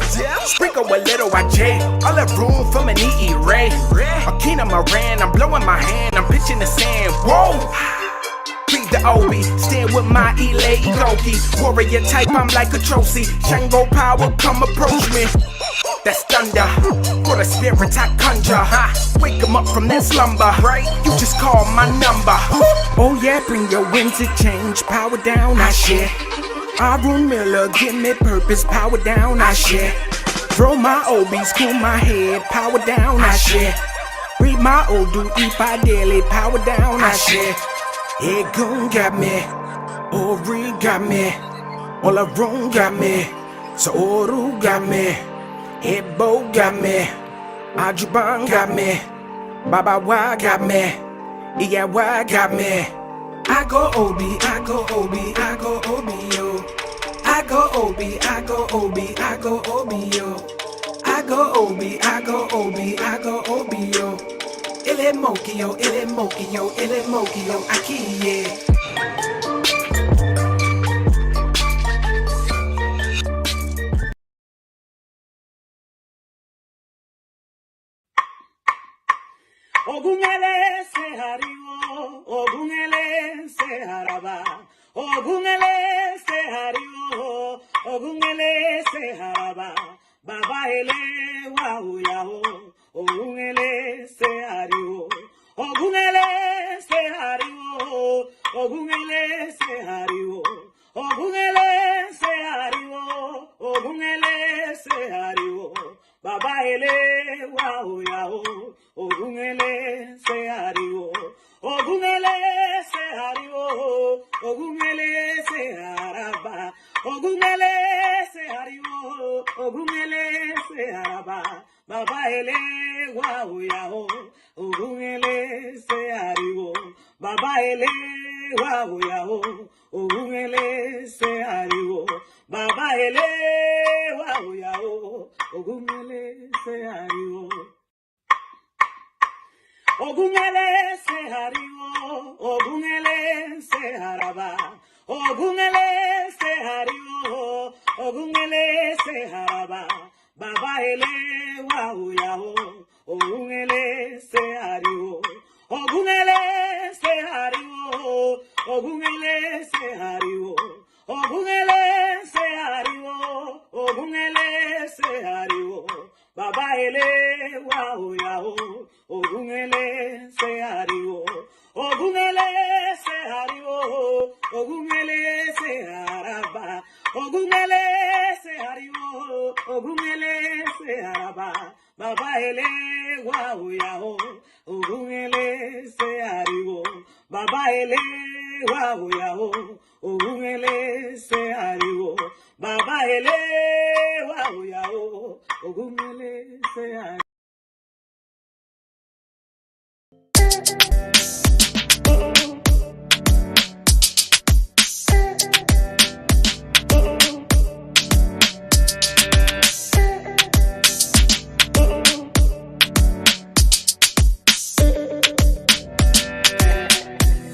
Sprinkle a little IJ, all the room for an E Ray. Akina Moran, I'm blowing my hand, I'm pitching the sand. Whoa! Please the Obi, stand with my Ile Ikoki. Warrior type, I'm like a trophy. Shango power, come approach me. That's thunder, for the spirits I conjure. Wake 'em up from that slumber, right? You just call my number. Oh yeah, bring your winds to change. Power down, I share. Arun Miller, give me purpose. Power down, I share. Throw my Obies, cool my head. Power down, I share. Read my Odu, eat by daily. Power down, I share. Egun got me, Ori got me, Olarun got me, Saoru got me, Ebo got me, Ajuban got me, Baba Wa got me, Iyawa got me. I go Obi, I go Obi, I go Obi yo. I go Obi, I go Obi, I go Obi yo. I go Obi, I go Obi, I go Obi yo. Ele Mokio, Ele Mokio, Ele Mokio, Akiye. Ogungele se hariwo, ogungele se haraba, ogungele se hariwo, ogungele se haraba, baba ele wa uyaho, ogungele se hariwo, ogungele se hariwo, ogungele se hariwo, ogungele se hariwo, ogungele se hariwo, baba ele wa uyaho. Ogungele se hariwo, ogungele se hariwo, ogungele se haraba, ogungele se hariwo, ogungele se haraba, baba ele wa uyaho, ogungele se hariwo, baba ele wa uyaho, ogungele se hariwo, baba ele wa uyaho, ogungele se hariwo. Ogungele se hariwo, ogungele se haraba, ogungele se hariwo, ogungele se haraba, baba ele wa uyaho, ogungele se hariwo, ogungele se hariwo, ogungele se hariwo, ogungele se hariwo, ogungele se hariwo, baba ele wa uyaho. Ogungele se hariwo, ogungele se hariwo, ogungele se haraba, ogungele se hariwo, ogungele se haraba, baba ele wa uyaho, ogungele se hariwo, baba ele wa uyaho, ogungele se hariwo, baba ele wa uyaho, ogungele se hariwo.